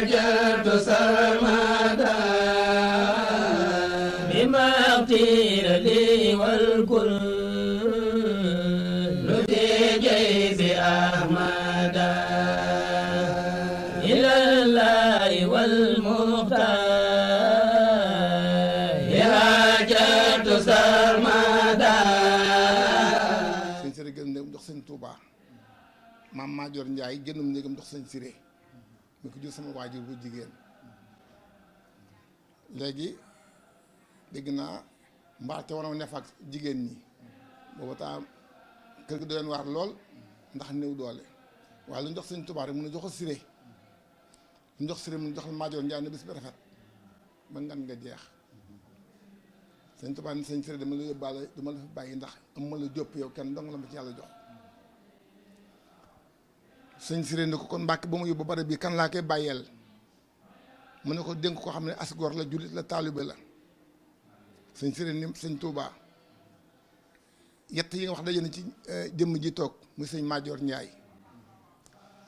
هاجرت سرمدا بما اغتير لي والكل في جيب أحمد إلى الله والمختار هاجرت سرمدا. sëñ Siré gën néegam jox sëñ Touba maam Maajoor Njaay gënum néegam jox sëñ Siré mi ko jur sama waajur bu jigéen. léegi dégg naa mbaate war na ne fa ak jigéen ñi booba temps kër gi doon waar lool ndax néew doole waaye lu ñu jox sëñ Touba rek mun a jox ko Siré lu ñu jox Siré mun a jox la Maajoor Njaay ne bis bi rafet ba ngan nga jeex. sëñ Touba ni sëñ Siré dama la yóbbaale dama la fi bàyyi ndax am ma la jópp yow kenn dong la ma ci yàlla jox. sëñ Siré ni ko kon Mbàkke ba mu yóbbu bare bii kan laa koy bàyyeel mu ne ko dénk ko xam ne as gor la jullit la taalibe la. sëñ Siré ni sëñ Touba yett yi nga wax daje na ci jëmm ji toog muy sëñ Maajoor Njaay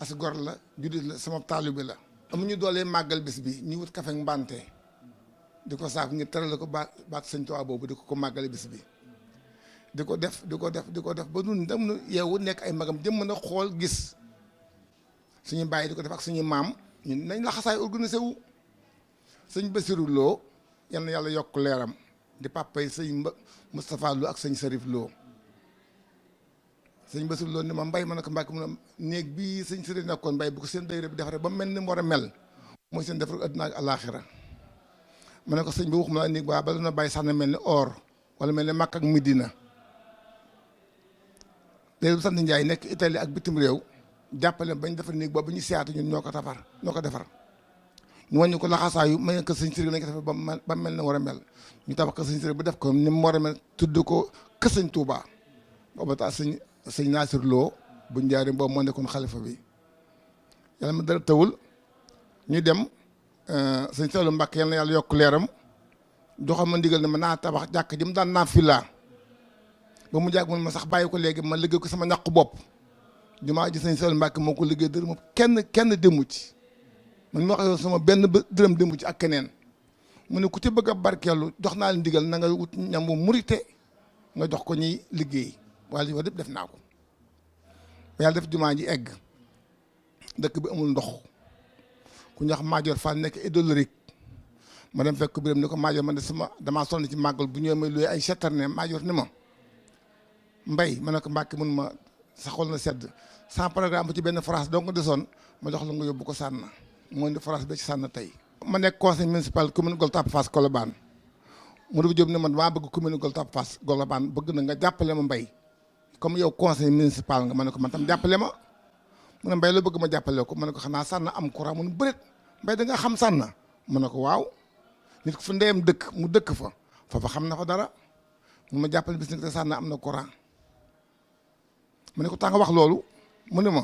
as gor la jullit la sama taalibe la. amuñu doolee màggal bis bi ñu wut kafe mbante di ko saaf ngir terale ko baat sëñ Touba boobu di ko màggale bis bi di ko def ba nun dem nu yeewu nekk ay magam jëm mën a xool gis suñu bàyyi di ko def ak suñu maam ñun nañ la xasaay organisé wu. sëñ Basiru Lo yal na yàlla yokk leeram di pàppay sëñ Moustapha Lo ak sëñ Sarif Lo. sëñ Basiru Lo ni ma mbay ma ne ko Mbàkke mu ne néeg bii sëñ Siré nekkoon mbay bu ko seen dayre bi defaree ba mel ni mu war a mel mooy seen defar àddina ak alaaxira. ma ne ko sëñ bi waxuma la néeg ba bala na bàyyi sax na mel ni or wala mel ni Makka ak Medina. léegi bu sant Njaay nekk Italie ak bitim réew jàppale bañ defar néeg boobu ñu siyaatu ñun ñoo ko defar ñu wàññi ko laxasaayu may ko sëñ Siré nañ ko defar ba mel ne war a mel ñu tabax ko sëñ Siré bu def ko ni mu war a mel tudd ko kër sëñ Touba booba tax sëñ Naasir Lo bu njaarim boobu moo nekkoon xalifa bi. yàlla ma dara tawul ñu dem sëñ Saliou Mbàkke yal na yàlla yokk leeram joxoon ma ndigal ne ma naa tabax jàkk ji mu daan naa fila ba mu jàkk mun ma sax bàyyi ko léegi ma liggéey ko sama ñàqu bopp jumaa ji sëñ Saliou Mbàkke moo ko liggéey dërëm moom kenn demu ci man ma wax sama benn dërëm demu ci ak keneen mu ne ku ci bëgg a barkeelu jox naa la ndigal na nga wut ñam bu murite nga jox ko ñuy liggéey waaye li wax def naa ko yàlla def jumaa ji egg dëkk bi amul ndox ku ñax Maajoor Fall nekk Idolorique ma dem fekk biram ni ko Maajoor man de damaa sonn ci màggal bu ñëwee may luy ay citerne Maajoor ni ma mbay ma ne ko Mbàkke mun ma sa xol na sedd sans programme bu ci benn phrase donc desoon ma jox la nga yóbbu ko sànn moo indi phrase ba ci sànn tey. ma nekk conseil municipal commune Gueule Tapée Fass Colobane Modou Diop ne man damaa bëgg commune Gueule Tapée Fass Colobane bëgg na nga jàppale ma mbay comme yow conseil municipal nga ma ne ko man tam jàppale ma mu ne mbay la bëgg ma jàppale ko ma ne ko xanaa sànn am courant mu ne bëreet mbay da nga xam sànn mu ne ko waaw nit ko fu ndeyam dëkk mu dëkk fa foofa xam na fa dara mu ma jàppale bis ni te sànn am na courant mu ne ko tàng wax loolu mu ne ma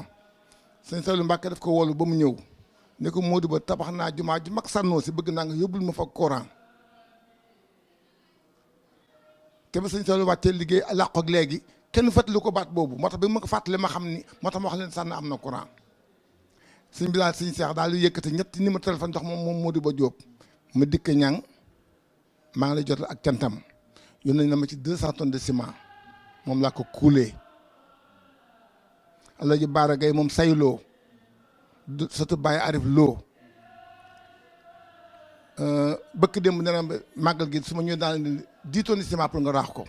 sëñ Saliou Mbàkke daf ko woolu ba mu ñëw ne ko Modou ba tabax naa jumaa ju mag sànnoo si bëgg naa nga yóbbul ma fa courant te ba sëñ Saliou wàccee liggéey làqu ak léegi kenn fàttali ko baat boobu moo tax bi ma ko fàttali ma xam ni moo tax ma wax leen sànn am na courant sëñ bi daal sëñ Seex daal di yëkkati ñetti numéro téléphone jox moom Modou ba Diop ma dikk ñang maa ngi lay jot ak cantam yónnee na ma ci 200 tonnes de ciment moom laa ko kuulee Alaaji Baara Gay moom sayloo surtout Baye Arif Lo bëkk démb nee na màggal gi su ma ñëwee daal di 10 tonnes de ciment pour nga raax ko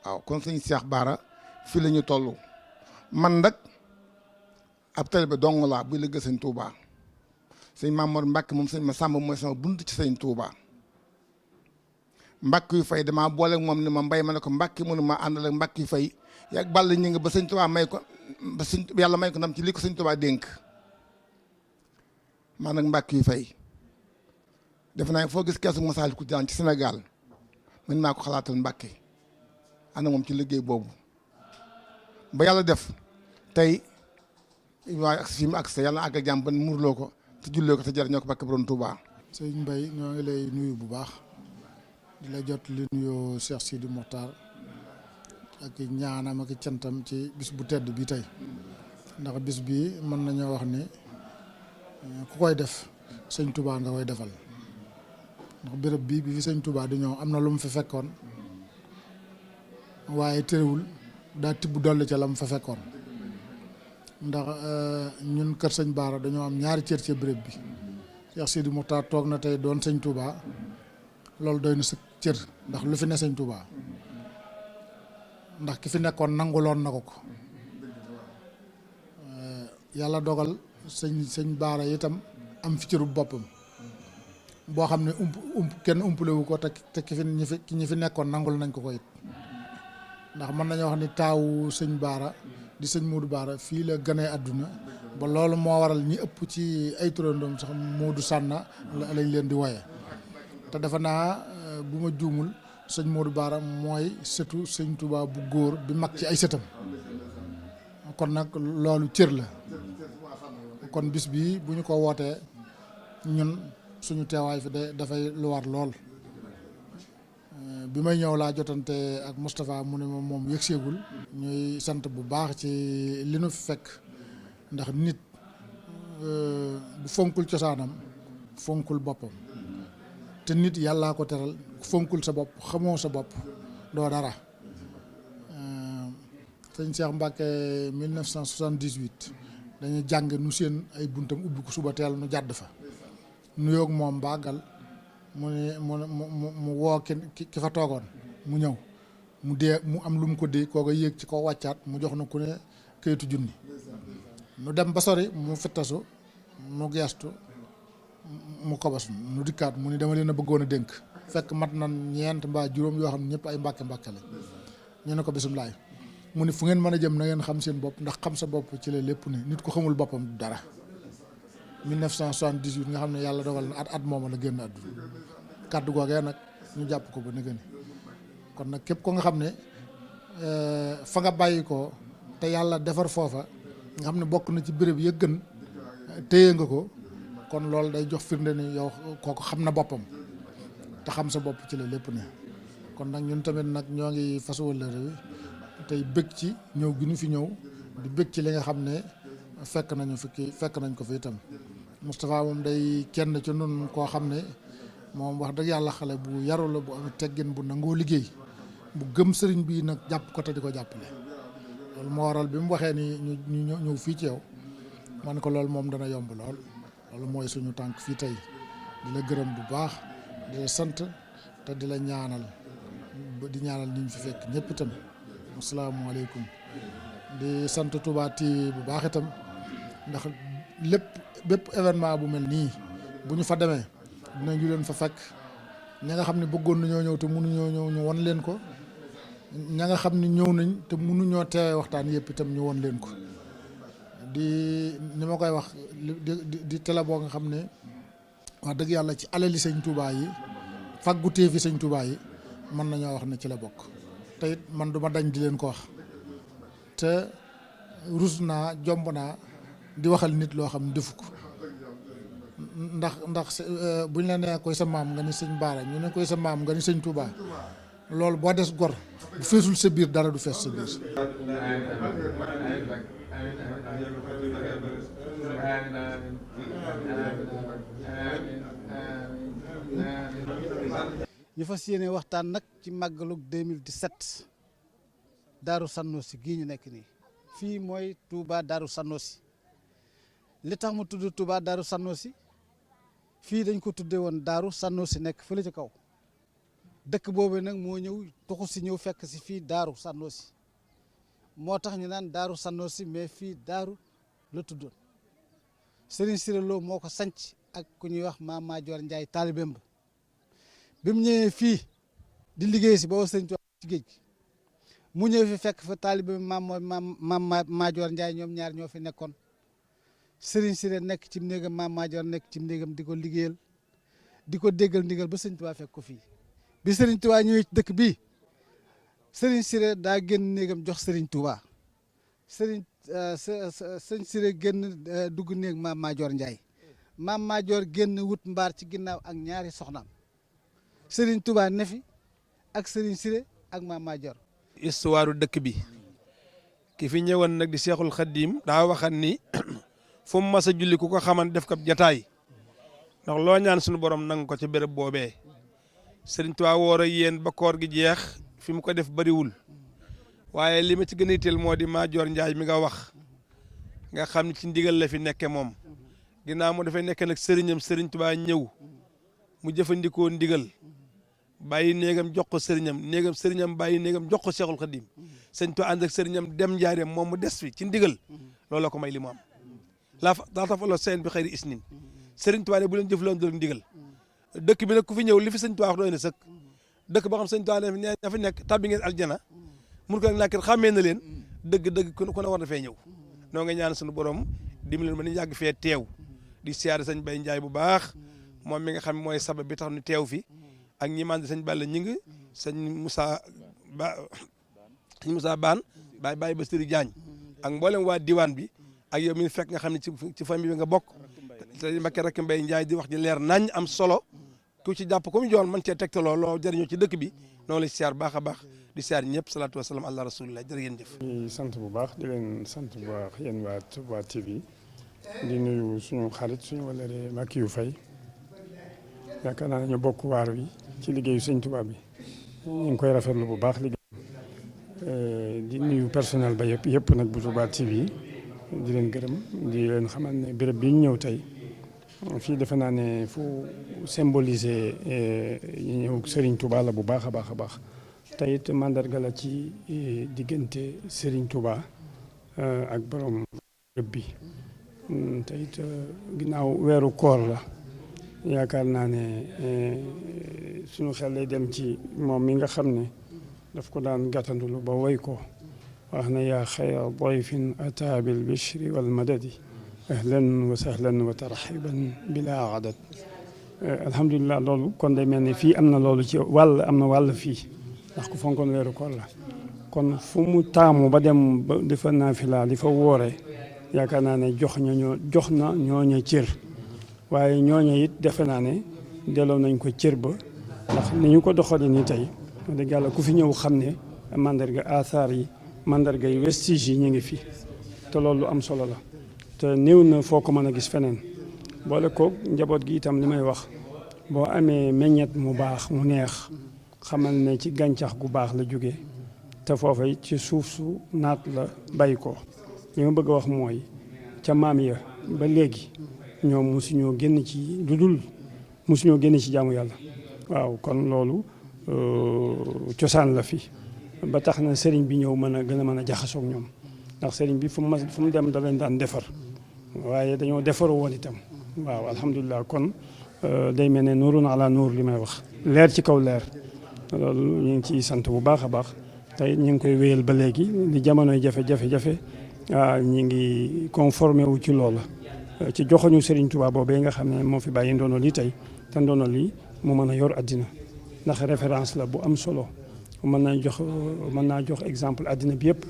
waaw kon sëñ Seex Baara fii la ñu toll man nag ab taalibe dong laa buy liggéey sëñ Touba sëñ Mamoor Mbàkke moom sëñ ma sàmb mooy sama bunt ci sëñ Touba Mbàkke yu fay damaa boole ak moom ni ma mbay ma ne ko Mbàkke mënu ma àndal ak Mbàkke yu fay yàgg bàll ñi nga ba sëñ Touba may ko ba sëñ yàlla may ko ndam ci li ko sëñ Touba dénk maa nag Mbàkke yu fay def naa foo gis keesu Masaalikul Jinaan ci Sénégal man maa ko xalaatal Mbàkke ànd moom ci liggéey boobu ba yàlla def tey waaye ak fi mu ak sa yàlla àgg ak jàmm ban muurloo ko te jullee ko te jariñoo ko barke Borom Touba. sëñ Mbaye ñoo ngi lay nuyu bu baax di la jot li nuyoo Cheikh Sidi Mokhtar ak ñaanam ak cantam ci bis bu tedd bi tey ndax bis bi mën nañoo wax ni ku koy def sëñ Touba nga koy defal ndax béréb bii bi fi sëñ Touba di ñëw am na lu mu fi fekkoon waaye terewul daa tibb dolli ca la mu fa fekkoon ndax ñun kër sëñ Baara dañoo am ñaari cër ci béréb bi Cheikh Sidi Moukhtar toog na tey doon sëñ Touba loolu doy na sa cër ndax lu fi ne sëñ Touba ndax ki fi nekkoon nanguloon na ko yàlla dogal sëñ Baara itam am fi cëru boppam boo xam ne kenn umpalewu ko te ki ñi fi nekkoon nangul nañ ko it ndax mën nañoo wax ni taawu sëñ Baara di sëñ Modou Baara fii la gënee àdduna ba loolu moo waral ñi ëpp ci ay turandoom sax Modou Sànna lañ leen di woye te defe naa bu ma juumul sëñ Modou Baara mooy sëtu sëñ Touba bu góor bi mag ci ay sëtam kon nag loolu cër la kon bis bii bu ñu ko wootee ñun suñu teewaay fi dafay lu war lool bi may ñëw laa jotante ak Moustapha mu ne ma moom yëgseegul ñuy sant bu baax ci li nu fekk ndax nit bu fonkul cosaanam fonkul boppam te nit yàllaa ko teral fonkul sa bopp xamoo sa bopp doo dara sëñ Cheikh Mbacke 1978 dañuy jàng nu seen ay buntam ubbi ko suba teel nu jàdd fa nuyoog moom bàggal mu ne mu woo ki fa toogoon mu ñëw mu am lu mu ko dee kooga yéeg ci kaw wàccaat mu jox na ku ne kayitu junni nu dem ba sori mu fittasu nu geestu mu kobos nu dikkaat mu ni dama leen a bëggoon a dénk fekk mat na ñeent mbaa juróom yoo xam ne ñëpp ay mbàkke lañ ñu ne ko bisimilaay mu ni fu ngeen mën a jëm na ngeen xam seen bopp ndax xam sa bopp ci la lépp ne nit ko xamul boppam du dara 1978 nga xam ne yàlla dogal na at mooma la génn àdduna kàddu googee nag ñu jàpp ko ba nëgëni kon nag képp ko nga xam ne fa nga bàyyi ko te yàlla defar foofa nga xam ne bokk na ci béréb ya gën téye nga ko kon loolu day jox firnde ni yow kooku xam na boppam te xam sa bopp ci la lépp ne kon nag ñun tamit nag ñoo ngi fas wëllëre wi tey bëgg ci ñëw gi ñu fi ñëw di bëgg ci li nga xam ne fekk nañ ko fi itam Moustapha moom day kenn ci nun koo xam ne moom wax dëgg yàlla xale bu yaru la bu am teggin bu nangoo liggéey bu gëm sëriñ bii nag jàpp ko te di ko jàppale loolu moo waral bi mu waxee ni ñu ñëw fii ci yow man ko loolu moom dana yomb lool loolu mooy suñu tànk fii tey di la gërëm bu baax di la sant te di la ñaanal di ñaanal ñi ñu fi fekk ñëpp itam asalaamaaleykum di sant Touba TV bu baax itam ndax bépp événement bu mel nii bu ñu fa demee dinañu leen fa fekk ña nga xam ne bëggoon nañoo ñëw te mënuñoo ñëw ñu won leen ko ña nga xam ne ñëw nañ te mënuñoo teewee waxtaan yëpp itam ñu won leen ko di ni ma koy wax di télé boo nga xam ne wax dëgg yàlla ci alali sëñ Touba yi faggu téefi sëñ Touba yi mën nañoo wax ne ci la bokk te it man du ma dañ di leen ko wax te rus naa jomb naa di waxal nit loo xam ne defu ko ndax buñ la nee koy sa maam nga ni sëñ Baara ñu ne koy sa maam nga ni sëñ Touba loolu boo des gor bu feesul sa biir dara du fees sa biir. ñu fas yéene waxtaan nag ci màggalug 2017 Daaru Sanoosi gii ñu nekk nii fii mooy Touba Daaru Sanoosi li tax mu tudd Touba Daaru Sanoosi fii dañ ko tuddee woon Daaru Sanoosi nekk fële ci kaw dëkk boobu nag moo ñëw tuxu si ñëw fekk si fii Daaru Sanoosi moo tax ñu naan Daaru Sanoosi mais fii Daaru la tuddoon Serigne Siré Lo moo ko sanc ak ku ñuy wax Maam Maajoor Njaay taalibeem ba bi mu ñëwee fii di liggéey si booba sëñ Tuubaa ci géej gi mu ñëw fi fekk fa taalibe maam Maajoor Njaay ñoom ñaar ñoo fi nekkoon Serigne Siré nekk ci néegam Maam Maajoor nekk ci néegam di ko liggéeyal di ko déggal ndigal ba sëñ Tuubaa fekk ko fii bi Serigne Touba ñëwee ci dëkk bii Serigne Siré daa génn néegam jox Serigne Touba sëñ Siré génn dugg néeg Maam Maajoor Njaay Maam Maajoor génn wut mbaar ci ginnaaw ak ñaari soxnaam Serigne Touba ne fi ak Serigne Siré ak Maam Maajoor. histoire dëkk bi ki fi ñëwoon nag di Seexul Xaddiim daa waxan ni fu mu mas a julli ku ko xaman def ko jataay ndax loo ñaan suñu borom nang ko ci béréb boobee Sëriñ Tuubaa woor ak yéen ba koor gi jeex fi mu ko def bariwul waaye li ma ci gën a itteel moo di Maajoor Njaay mi nga wax nga xam ne ci ndigal la fi nekke moom ginnaaw mu dafay nekk nag sëriñam Sëriñ Tuubaa ñëw mu jëfandikoo ndigal bàyyi néegam jox ko sëriñam bàyyi néegam jox ko Seexul Xadiim Sëriñ Tuubaa ànd ak sëriñam dem njaareem moom mu des fi ci ndigal looloo ko may li mu am laa tafaloo seen bi xëyri isnin Sëriñ Tuubaa ne bu leen jëfloo dul ndigal dëkk bi nag ku fi ñëw li fi Sëriñ Tuubaa wax doy na sëkk dëkk boo xam Sëriñ Tuubaa ne ña fa nekk tabbi ngeen aljana mun ko nag nakir xàmmee na leen dëgg ku ne war na fee ñëw noo nga ñaan suñu borom dimbali ma ni yàgg fee teew di siyaare sëñ Bay Njaay bu baax moom mi nga xam mooy sabab bi tax ñu teew fi ak ñi mandi sëñ Balla ñi ngi sëñ Moussa Baan Baye Bassirou Diagne ak mboolem waa diwaan bi ak yow mi fekk nga xam ne ci famille bi nga bokk te Mbakke rek Mbay Njaay di wax ji leer nañ am solo ku ci jàpp comme joon man cee tegtaloo loo jëriñoo ci dëkk bi noonu la siyaar baax a baax di siyaar ñëpp salaatu wasalaam ala rasulillah jërë ngeen jëf. di sant bu baax di leen sant bu baax yéen waa Touba TV di nuyu suñu xarit suñu wëllëre Makiyu Faye yaakaar naa ne ñu bokk waar wi ci liggéeyu sëñ Touba bi ñu ngi koy rafetlu bu baax liggéey di nuyu personnel ba yëpp nag bu Touba TV di leen gërëm di leen xamal ne béréb bi ñu ñëw tey fii defe naa ne fu symboliser ñëw Serigne Touba la bu baax a baax a baax te it mandarga la ci diggante Serigne Touba ak borom béréb bi te it ginnaaw weeru koor la yaakaar naa ne suñu xel lay dem ci moom mi nga xam ne daf ko daan gàttandulu ba woy ko wax na yaa xayra dayfin ataa bil bishri wal madadi ahlan wa sahlan wa tarxiban bila adad alhamdulilah loolu kon day mel ni fii am na loolu ci am na wàll fii ndax ku fonkoon weeru koor la kon fu mu taamu ba dem ba di fa naafila di fa woore yaakaar naa ne jox na ñooña cër waaye ñooña it defe naa ne delloo nañ ko cër ba ndax ni ñu ko doxalee ni tey wax dëgg yàlla ku fi ñëw xam ne mandarga athar yi mandarga yi vestige yi ñu ngi fi te loolu am solo la te néew na foo ko mën a gis feneen boole koog njaboot gi itam li may wax boo amee meññet mu baax mu neex xamal ne ci gàncax gu baax la jóge te foofa it ci suuf su naat la bàyyi ko li ma bëgg a wax mooy ca maam ya ba léegi ñoom mosuñoo génn ci mosuñoo génn ci jaamu yàlla waaw kon loolu cosaan la fi ba tax na sëriñ bi ñëw gën a mën a jaxasoog ñoom ndax sëriñ bi fu mu dem da leen daan defar waaye dañoo defaru woon itam waaw alhamdulilah kon day mel ne nuurun ala nuur li may wax leer ci kaw leer loolu ñu ngi ciy sant bu baax a baax tey ñu ngi koy wéyal ba léegi li jamonoy jafe-jafe ñi ngi conformé wu ci loola ci joxoñu Serigne Touba boobee nga xam ne moo fi bàyyi ndono lii tey te ndono lii mu mën a yor àddina ndax référence la bu am solo mën naa jox exemple àddina bi yëpp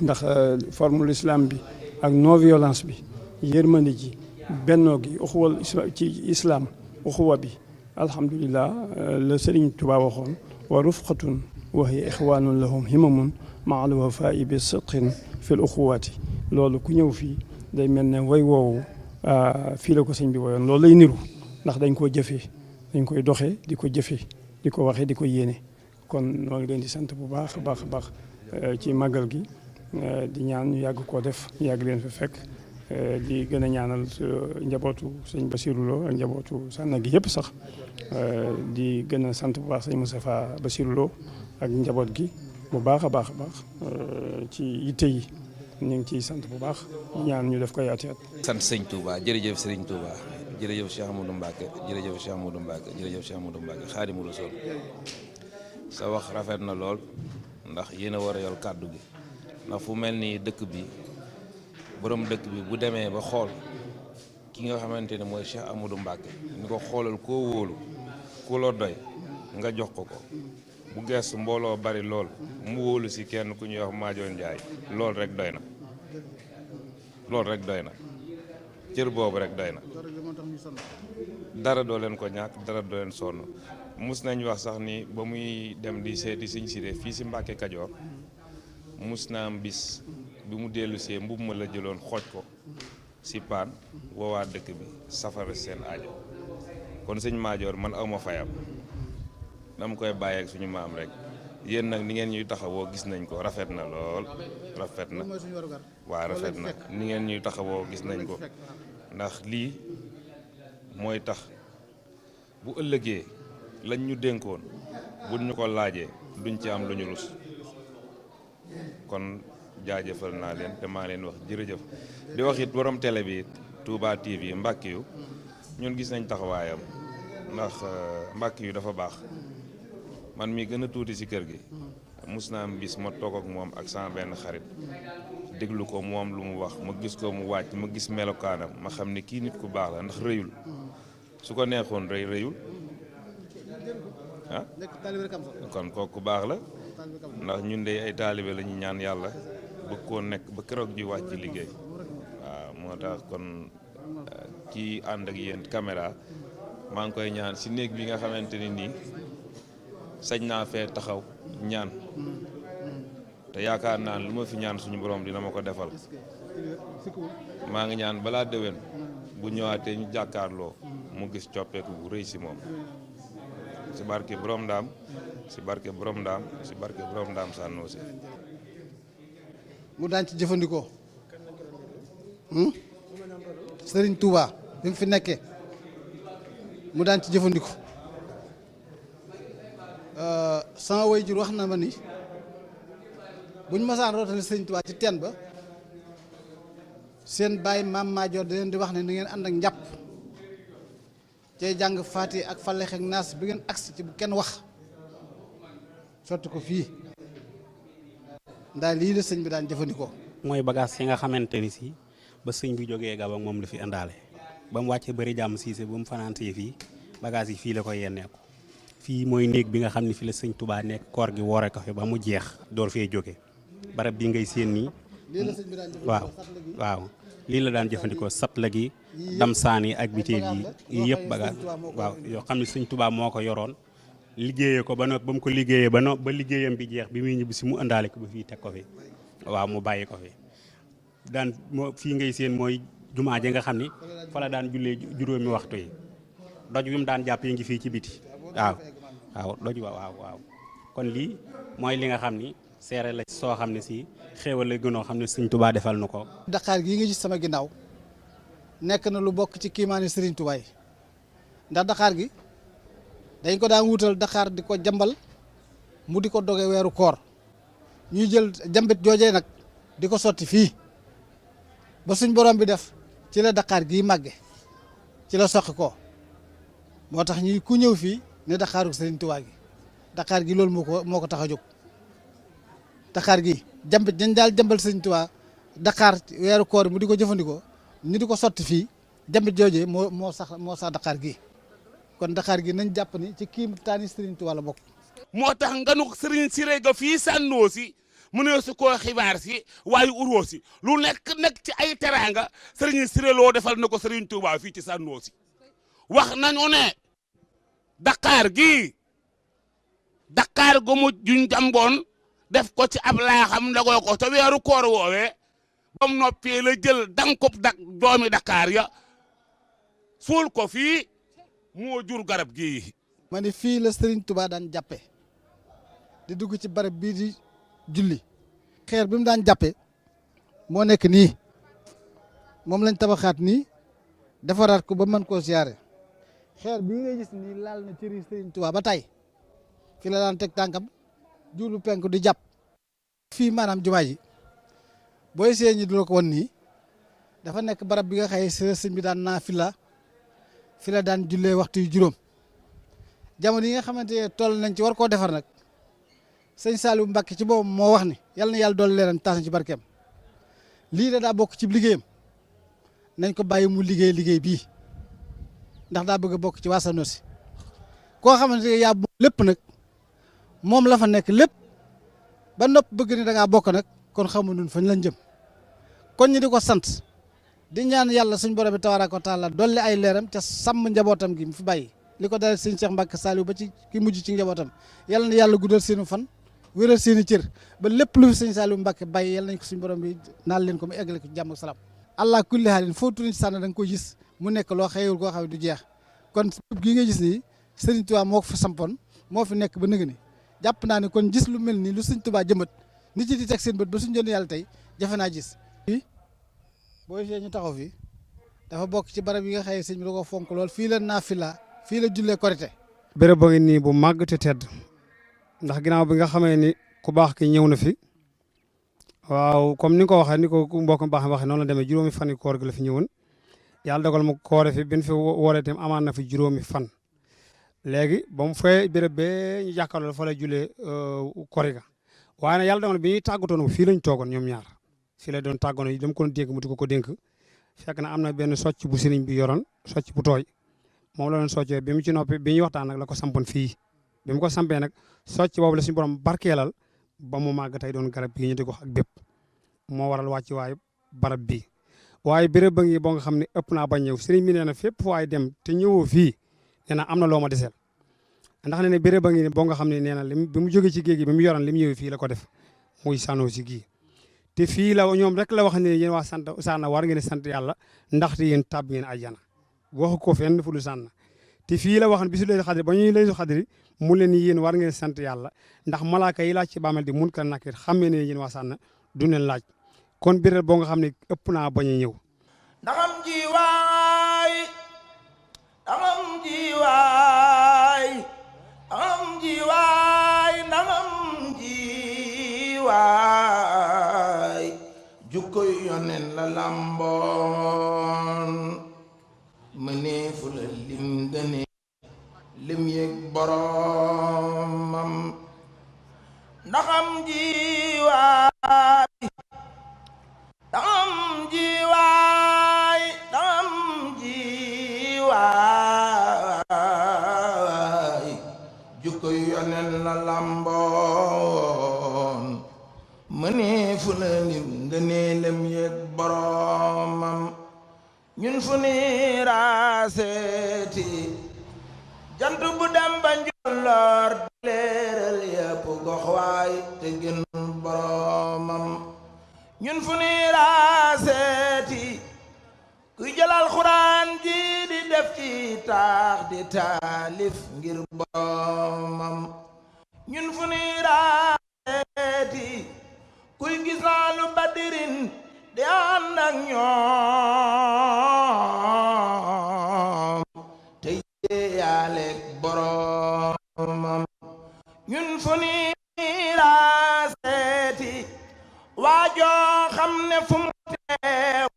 ndax formule islam bi ak non violence bi yërmande ji bennoo gi uxuwal ci islam uxuwa bi alhamdulilah la Serigne Touba waxoon wa rufqatun wa hiya ixwanun lahum himamun maal wafai bi sidqin fi l uxuwaati loolu ku ñëw fii day mel ne way woowu fii la ko sëñ bi woyoon loolu lay niru ndax dañ koo jëfee dañ koy doxee di ko jëfee di ko waxee di ko yéene kon loolu leen di sant bu baax a baax a baax ci màggal gi di ñaan ñu yàgg koo def ñu yàgg leen fa fekk di gën a ñaanal njabootu sëñ Bassirou Lo ak njabootu Sànna gi yëpp sax di gën a sant bu baax sëñ Moustapha Bassirou Lo ak njaboot gi bu baax a baax a baax ci yitte yi ñu ngi ciy sant bu baax ñaan ñu def koy ati at. sant sëñ Touba jërëjëf Serigne Touba jërëjëf Cheikh Amadou Mbacke jërëjëf Cheikh Amadou Mbacke jërëjëf Cheikh Amadou Mbacke Xaadimu Rasuul sa wax rafet na lool ndax yéen a war a yor kàddu gi ndax fu mel ni dëkk bi borom dëkk bi bu demee ba xool ki nga xamante ne mooy Cheikh Amadou Mbacke ni ko xoolal koo wóolu ku la doy nga jox ko bu geestu mbooloo bari lool mu wóolu si kenn ku ñuy wax Maajoor Njaay loolu rek doy na cër boobu rek doy na dara doo leen ko ñàkk dara doo leen sonn mus nañ wax sax ni ba muy dem di seeti Sëñ Siré fii si Mbàkke Kajoor mus naa am bis bi mu dellu see mbubb ma la jëloon xooj ko si paan woowaa dëkk bi safara seen aajo kon sëñ Madior man awma fayam dama koy bàyyi ak suñu maam rek yéen nag ni ngeen ñuy taxawoo gis nañ ko rafet na lool rafet na waaw rafet na ni ngeen ñuy taxawoo gis nañ ko ndax lii mooy tax bu ëllëgee lañ ñu dénkoon buñ ñu ko laajee duñ ci am lu ñu rus kon jaajëfal naa leen te maa leen wax jërëjëf di wax it borom télé bi Touba TV Mbàkke yu ñun gis nañ taxawaayam ndax Mbàkke yu dafa baax man mi gën a tuuti ci kër gi mus naa am bis ma toog ak moom ak sama benn xarit déglu ko moom lu mu wax ma gis ko mu wàcc ma gis melokaanam ma xam ne kii nit ku baax la ndax rëyul su ko neexoon rëyul ah kon kooku baax la ndax ñun de ay taalibe la ñu ñaan yàlla bëgg koo nekk ba keroog ji wàcc ci liggéey waaw moo tax kon kii ànd ak yéen caméra maa ngi koy ñaan si néeg bi nga xamante ni nii sañ naa fee taxaw ñaan te yaakaar naa lu ma fi ñaan suñu borom dina ma ko defal maa ngi ñaan balaa déwén bu ñëwaatee ñu jàkkaarloo mu gis coppeeku bu rëy si moom si barke borom ndaam si barke borom ndaam si barke borom ndaam Sànnoosi mu daan ci jëfandikoo Serigne Touba bi mu fi nekkee mu daan ci jëfandikoo sama waajur wax na ma ni buñ masaan rootale Serigne Touba ci teen ba seen baay maam Madior da leen di wax ne na ngeen ànd ak njàpp cay jàng faati ak falex ak naas bi ngeen agsi ci bu kenn wax sotti ko fii ndax lii la sëñ bi daan jëfandikoo. mooy bagage yi nga xamante ni si ba sëñ bi jógee Gabon moom la fi indaale ba mu wàccee bëri jàmm siise ba mu fanaantee fii bagage yi fii la koy yenneeku fii mooy néeg bi nga xam ne fi la sëñ Touba nekk koor gi woore ko fi ba mu jeex door fee jóge barab bi ngay séen nii waaw lii la daan jëfandikoo satla gi damsaan yi ak biteel yi yëpp bagage waaw yoo xam ne sëñ Touba moo ko yoroon liggéeyee ko ba mu ko liggéeyee ba liggéeyam bi jeex bi muy ñibbi si mu indaale ko ba fii teg ko fi waaw mu bàyyi ko fi daan moo fii ngay seen mooy jumaa ji nga xam ni fa la daan jullee juróomi waxtu yi doj bi mu daan jàpp yi ngi fii ci biti waaw doj waaw kon lii mooy li nga xam ni seere la soo xam ne si xéewal la gënoo xam ne sëñ Touba defal nu ko. Dakar gii nga gis sama ginnaaw nekk na lu bokk ci kiimaani Serigne Touba yi ndax Dakar gi dañ ko daan wutal Dakar di ko jambal mu di ko doge weeru koor ñuy jël jambit joojee nag di ko sotti fii ba suñ borom bi def ci la Dakar gii màgge ci la soqi ko moo tax ñi ku ñëw fii ne Dakaru Serigne Touba gi Dakar gi loolu moo ko tax a jóg Dakar gi jambit dañ daal jambal Serigne Touba Dakar weeru koor mu di ko jëfandikoo ñu di ko sotti fii jambit joojee moo sax Dakar gi kon Dakar gi nañ jàpp ni ci kii taani Serigne Touba la bokk. moo tax nga nu Serigne Siré ga fii Sànnoosi mu ne su koo xibaar si waaye uroo si lu nekk ci ay teraanga Serigne Siré loo defal na ko Serigne Touba fii ci Sànnoosi wax nañu ne Dakar gi Dakar gu mu juñ jàmboon def ko ci ab laaxam ndagoo ko te weeru koor woowee ba mu noppee la jël dankub doomi Dakar ya suul ko fii moo jur garab gi. ma ne fii la Serigne Touba daan jàppe di dugg ci barab bii di julli xeer bi mu daan jàppe moo nekk nii moom lañ tabaxaat nii defaraat ko ba mën koo siyaare xeer bii ngay gis nii laal na cëri Serigne Touba ba tey fi la daan teg tànkam jublu penku di jàpp fii maanaam jumaa ji booy see ñi du la ko won nii dafa nekk barab bi nga xëy sëñ bi daan naa fi la daan jullee waxtu yu juróom jamono yi nga xamante ne toll nañ ci war koo defar nag sëñ Saliou Mbacke ci boobu moo wax ni yàlla na yàlla doole leen taas ci barkeem lii da daa bokk ci liggéeyam nañ ko bàyyi mu liggéey bii ndax daa bëgg a bokk ci waa Sànnoosi koo xamante ne yaa lépp nag moom la fa nekk lépp ba nopp bëgg ni da ngaa bokk nag kon xamu nun fañ lañ jëm kon ñi di ko sant di ñaan yàlla suñ borom bi tabaaraka wa taala dolli ay leeram te sàmm njabootam gi mu fi bàyyi li ko dalee sëñ Cheikh Mbacke Saliou ba ci ki mujj ci njabootam yàlla na yàlla guddal seenu fan wéral seeni cër ba lépp lu fi sëñ Saliou Mbacke bàyyi yàlla nañ ko suñ borom bi naan leen ko mu eggale ko jàmm ak salaam allah kulli haalin foo tourné ci Sànn da nga koy gis mu nekk loo xëyul koo xam ne du jeex kon gii nga gis nii Serigne Touba moo ko fa sampoon moo fi nekk ba nëgë ni jàpp naa ne kon gis lu mel nii lu Serigne Touba jëmbat nit yi di teg seen bët ba suñu jënd yàlla tey jafe naa gis. boo gisee ñu taxaw fi dafa bokk ci barab yi nga xëy sëñ bi da ko fonk lool fii la naafila fii la jullee korite. béréb ba ngi nii bu màgg te tedd ndax ginnaaw bi nga xamee ni ku baax ki ñëw na fi waaw comme ni nga ko waxee ni ko mbokk mu baax mi waxee noonu la demee juróomi fan yi koor gi la fi ñëwoon yàlla dogal mu koore fi bin fi wooree itam amaan na fi juróomi fan. léegi ba mu fay béréb bee ñu jàkkaarloo fa lay jullee kori ga waaye nag yàlla dogal bi ñuy tàggatoon fii lañ toogoon ñoom ñaar fii la doon tàggoon yi dama ko doon dénk mu di ko dénk fekk na am na benn socc bu sëriñ bi yoroon socc bu tooy moom la doon soccee bi mu ci noppi bi ñuy waxtaan nag la ko sampoon fii bi mu ko sampee nag socc boobu la suñu borom barkeelal ba mu màgg tey doon garab bii ñu di ko wax ak bépp moo waral wàcc waaye barab bii waaye béréb ba ngi boo nga xam ne ëpp naa ba ñëw sëriñ bi nee na fépp fu waay dem te ñëwoo fii nee na am na loo ma deseel ndax nee na béréb ba ngi boo nga xam ne nee na bi mu jógee ci géej gi bi mu yoroon li mu ñëwee fii la ko def muy Sanosi gii te fii la ñoom rek la wax ne yéen waa Sànn war ngeen sant yàlla ndaxte yéen tàbb ngeen àjjana waxu ko fenn fu du Sànn te fii la wax ne bisu laylatul xadri ba ñuy laylatul xadri mu leen yéen war ngeen sant yàlla ndax malaaka yi laaj ci bàmmeel di mun ka nakir xammee ne yéen waa Sànn du leen laaj kon béréb boo nga xam ne ëpp naa bañ a ñëw. ndaxam ji waay ndaxam ji waay ndaxam ji waay ndaxam ji waay jukkoy yonen la lamboon mëneefu la lim dane lim yëg boromam ndaxam ji waay ndaxam ji waay ndaxam ji waay jukkoy yonen la lamboon mëneefu la lim dane lim yëg boromam ñun fu ni raaseeti jant bu dem ba njolloor leeral yëpp gox waay te gën boromam ñun fu ni raaseeti kuy jëlal xuraan ji di def ci taax di taalif ngir boromam ñun fu ni raaseeti kuy gis naa lu badirin di ànd ak ñoom te yaaleeg boromam ñun fu ni raaseeti waajoo xam ne fu mu teew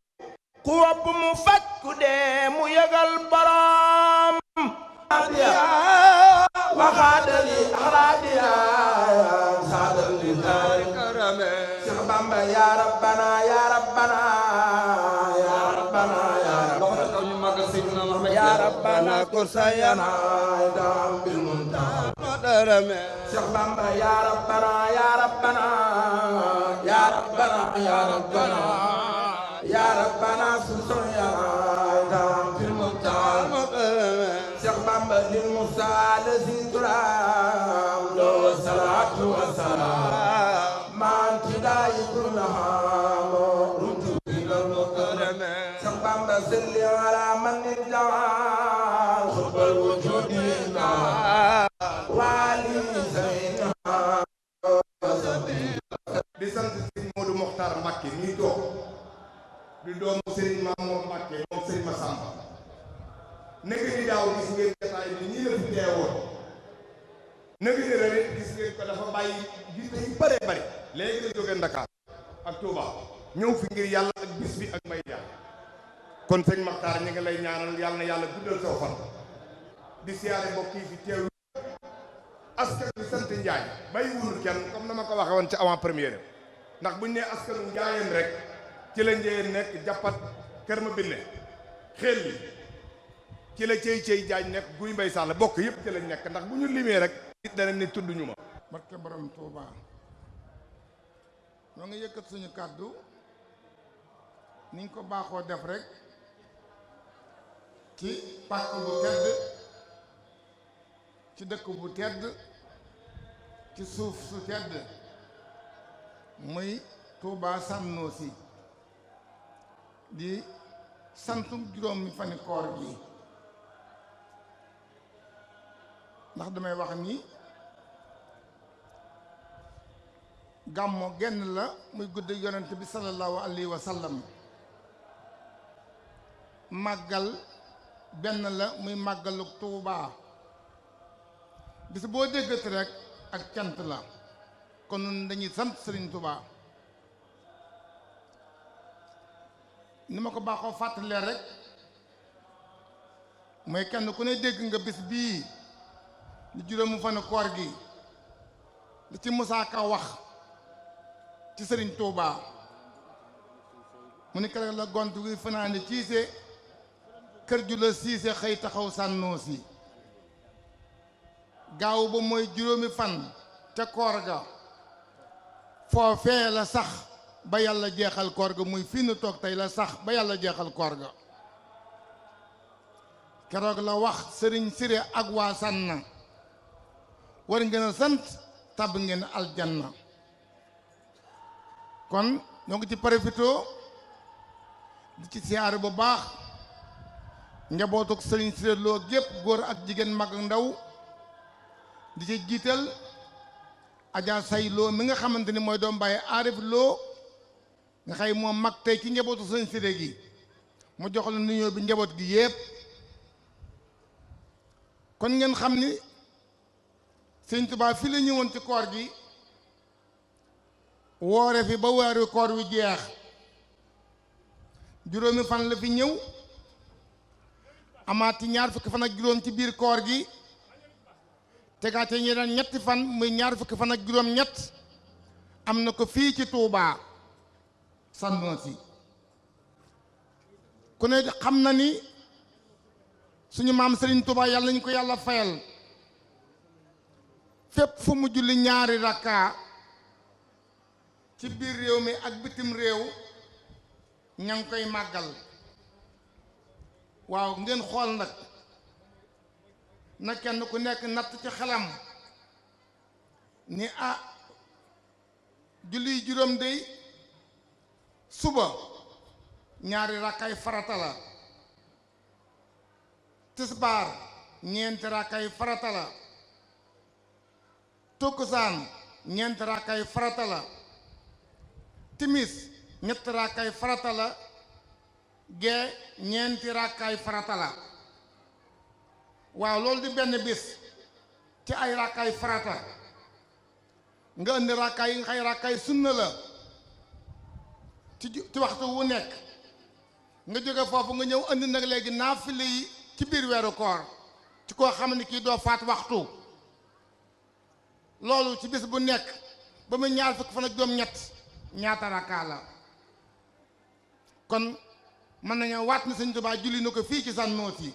ku wopp mu faj ku dee mu yëgal borom waxaadali axraadiya xaadali daari karame Seex Bamba ya rabbana ya rabbana ya rabbana ya rabbana ya rabbana kursayana dam bil muntaha darame Seex Bamba ya rabbana ya rabbana ya rabbana ya rabbana ya rabbana kursayana dam bil muntaha Seex Bamba lil mursal zikram lo salatu wa salam man tidai kullaha rutu ila mukarram Seex Bamba salli ala man jawal khubal wujudina wali sayna di sant Serigne Modou Mokhtar Mbacké mi toog di doomu Serigne Mamour Mbacké moom Serigne Massamba nekk ni daaw gis ngeen jotaay bi ñii la fi teewoon nekk ni ren gis ngeen ko dafa bàyyi gis yu bëree bëri léegi la jógee Dakar ak Touba ñëw fi ngir yàlla ak bis bi ak may yàlla kon sëñ Makhtar ñu ngi lay ñaanal yàlla na yàlla guddal saw fan di siyaare mbokk yi fi teew askan bi sant Njaay bàyyi wunul kenn comme na ma ko waxee woon ci avant première ndax buñ nee askanu Njaayeen rek ci la Njaayeen nekk jàppat kër ma binne xel li ci la cey jaañ nekk guy mbay sàll bokk yëpp ci lañ nekk ndax bu ñu limee rek nit dana ni tudd ñu ma barke borom Touba ñoo ngi yëkkat suñu kàddu niñ ko baaxoo def rek ci pàkk bu tedd ci dëkk bu tedd ci suuf su tedd muy Touba Sanosi di santu juróomi fani koor gi ndax damay wax ni gàmmo genn la muy guddi yonent bi sallallahu alayhi wa sallam màggal benn la muy màggalu Tuubaa bis boo déggati rek ak cant la kon nun dañuy sant Sëriñ Tuubaa ni ma ko baaxoo fàttalee rek mooy kenn ku ne dégg nga bis bii di juróomu fanu koor gi li ci Musaa Ka wax ci Sëriñ Tuubaa mu ni keroog la gont gi fanaane ciise kër ju la siise xëy taxaw sànnoo si gaaw ba mooy juróomi fan ca koor ga foofee la sax ba yàlla jeexal koor ga muy fii nu toog tey la sax ba yàlla jeexal koor ga keroog la wax sëriñ Siré ak waa Sànna war ngeen a sant tàbb ngeen aljanna kon ñoo ngi ci profité di ci siyaare bu baax njabootuk sëriñ Siré Lo gépp góor ak jigéen mag ak ndaw di ci jiital Adja Say Lo mi nga xamante ni mooy doom bàyyi Arif Lo nga xay moom mag tey ci njabootu sëriñ Siré gi mu jox la nuyoo bi njaboot gi yépp kon ngeen xam ni sëriñ Tuubaa fi la ñëwoon ci koor gi woore fi ba weeru koor wi jeex juróomi fan la fi ñëw amaat ci ñaar fukki fan ak juróom ci biir koor gi tegaate ñeneen ñetti fan muy ñaar fukki fan ak juróom ñett am na ko fii ci Tuubaa Sannoosi ku ne xam na ni suñu maam Serigne Touba yàlla nañu ko yàlla fayal fépp fu mu julli ñaari rakka ci biir réew mi ak bitim réew ña ngi koy màggal waaw ngeen xool nag na kenn ku nekk natt ci xelam ni julli juróom dey suba ñaari rakkaay farata la tisbaar ñeenti rakkaay farata la tukkusaan ñeenti rakkaay farata la timis ñetti rakkaay farata la gee ñeenti rakkaay farata la waaw loolu di benn bis ci ay rakkaay farata nga indi rakkaay yi nga xay rakkaay sunna la ci waxtu wu nekk nga jóge foofu nga ñëw indi nag léegi naafile yi ci biir weeru koor ci koo xam ne kii doo faat waxtu loolu ci bis bu nekk ba mu ñaar fukk fan ak juróom ñett ñaata rakkaa la kon mën nañoo waat ni Sëñ Tuubaa julli na ko fii ci Sannoosi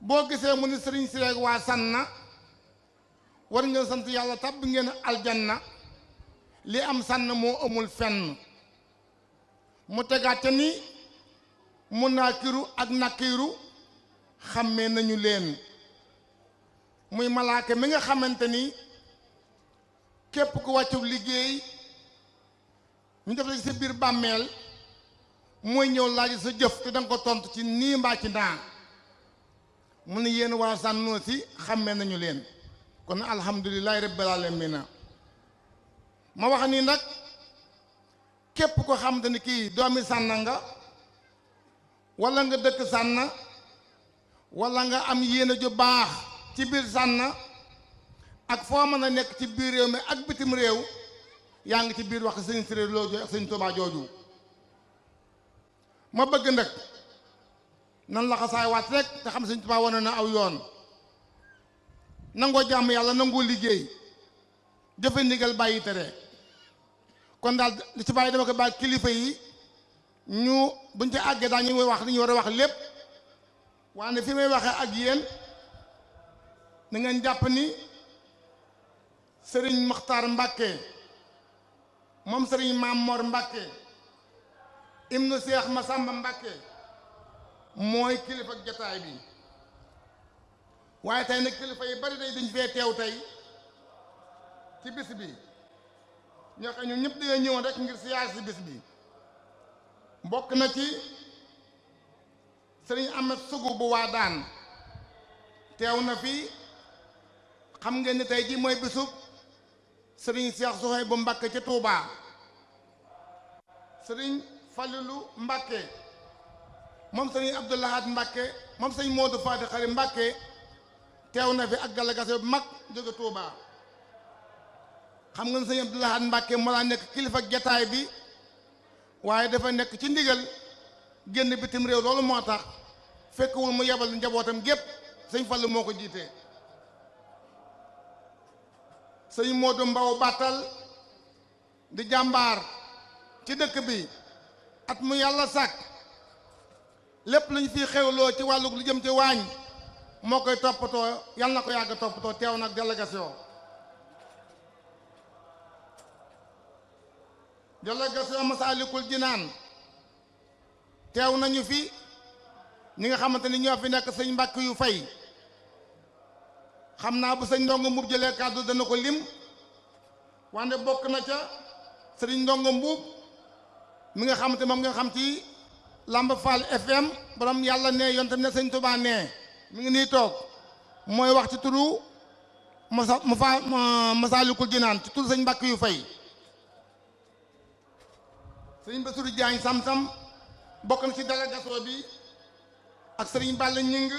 boo gisee mu ni Sëriñ Siré waa Sanna war ngeen sant yàlla tàbb ngeen aljanna li am sànn moo amul fenn mu tegaat ni mu naakiru ak nakiru xàmmee nañu leen muy malaaka mi nga xamante ni képp ku wàccu liggéey ñu def la ci sa biir bàmmeel mooy ñëw laaj sa jëf te danga ko tontu ci nii mbaa ci naa mu ne yéen waa Sannoosi xàmmee nañu leen kon alhamdulillahi rabbil aalamiina ma wax ni nag képp ko xamante ni kii doomi Sànna nga wala nga dëkk Sànna wala nga am yéene ju baax ci biir Sànna ak foo mën a nekk ci biir réew mi ak bitim réew yaa ngi ci biir wax Sëñ Siré Lo jooju ak Sëñ Tuubaa jooju ma bëgg nag nan la xasaay waat rek te xam Sëñ Tuubaa wane na aw yoon nangoo jàmm yàlla nangoo liggéey jëfe ndigal bàyyi tere kon daal li ci bàyyi dama ko bàyyi kilifa yi ñu buñ ci àggee daal ñu wax li ñu war a wax lépp waaye fi may waxee ak yéen na ngeen jàpp ni sëriñ Maxtaar Mbàkke moom sëriñ Maam Mor Mbàkke ibnu Seex Masamba Mbàkke mooy kilifa ak jataay bi waaye tey nag kilifa yi bari day dañ fee teew tey ci bis bi ñoo xam ñoom ñëpp dañoo ñëwoon rek ngir siyaar si bis bi bokk na ci sëriñ Amet Sugu bu Waadaan teew na fi. xam ngeen ni tey ji mooy bisub sëriñ Cheikh Souhaïbou Mbacké ca Touba. sëriñ Falilu Mbacké moom sëriñ Abdou Lahad Mbacké moom sëriñ Modou Fati Xari Mbacké teew na fi ak délégation bu mag jóge Touba. xam nga ne sëriñ Abdou Lahad Mbacké moo laa nekk kilifa jataay bi waaye dafa nekk ci ndigal génn bitim réew loolu moo tax fekkewul mu yebal njabootam gépp sëñ Fallu moo ko jiite. sëñ Modou Mbaw Battal di jàmbaar ci dëkk bi at mu yàlla sàkk lépp lañu fi xewloo ci wàllu lu jëm ci waañ moo koy toppatoo yàlla na ko yàgg toppatoo teew nag délégation Masaalikul Jinaan teew nañu fi ñi nga xamante ni ñoo fi nekk sëñ Mbàkke yu fay xam naa bu sëñ Ndongo Mbuub jëlee kàddu dana ko lim wante bokk na ca sëriñ Ndongo Mbuub mi nga xamante moom nga xam ci Lamb Fall FM borom yàlla ne yonte ne sëñ Tuubaa ne mi ngi nii toog mooy wax ci turu Masaalikul Jinaan ci turu sëñ Mbàkke yu fay. sëriñ Bassirou Diagne Sam-Sam bokk na ci délégation bi ak sëriñ Balla Ñing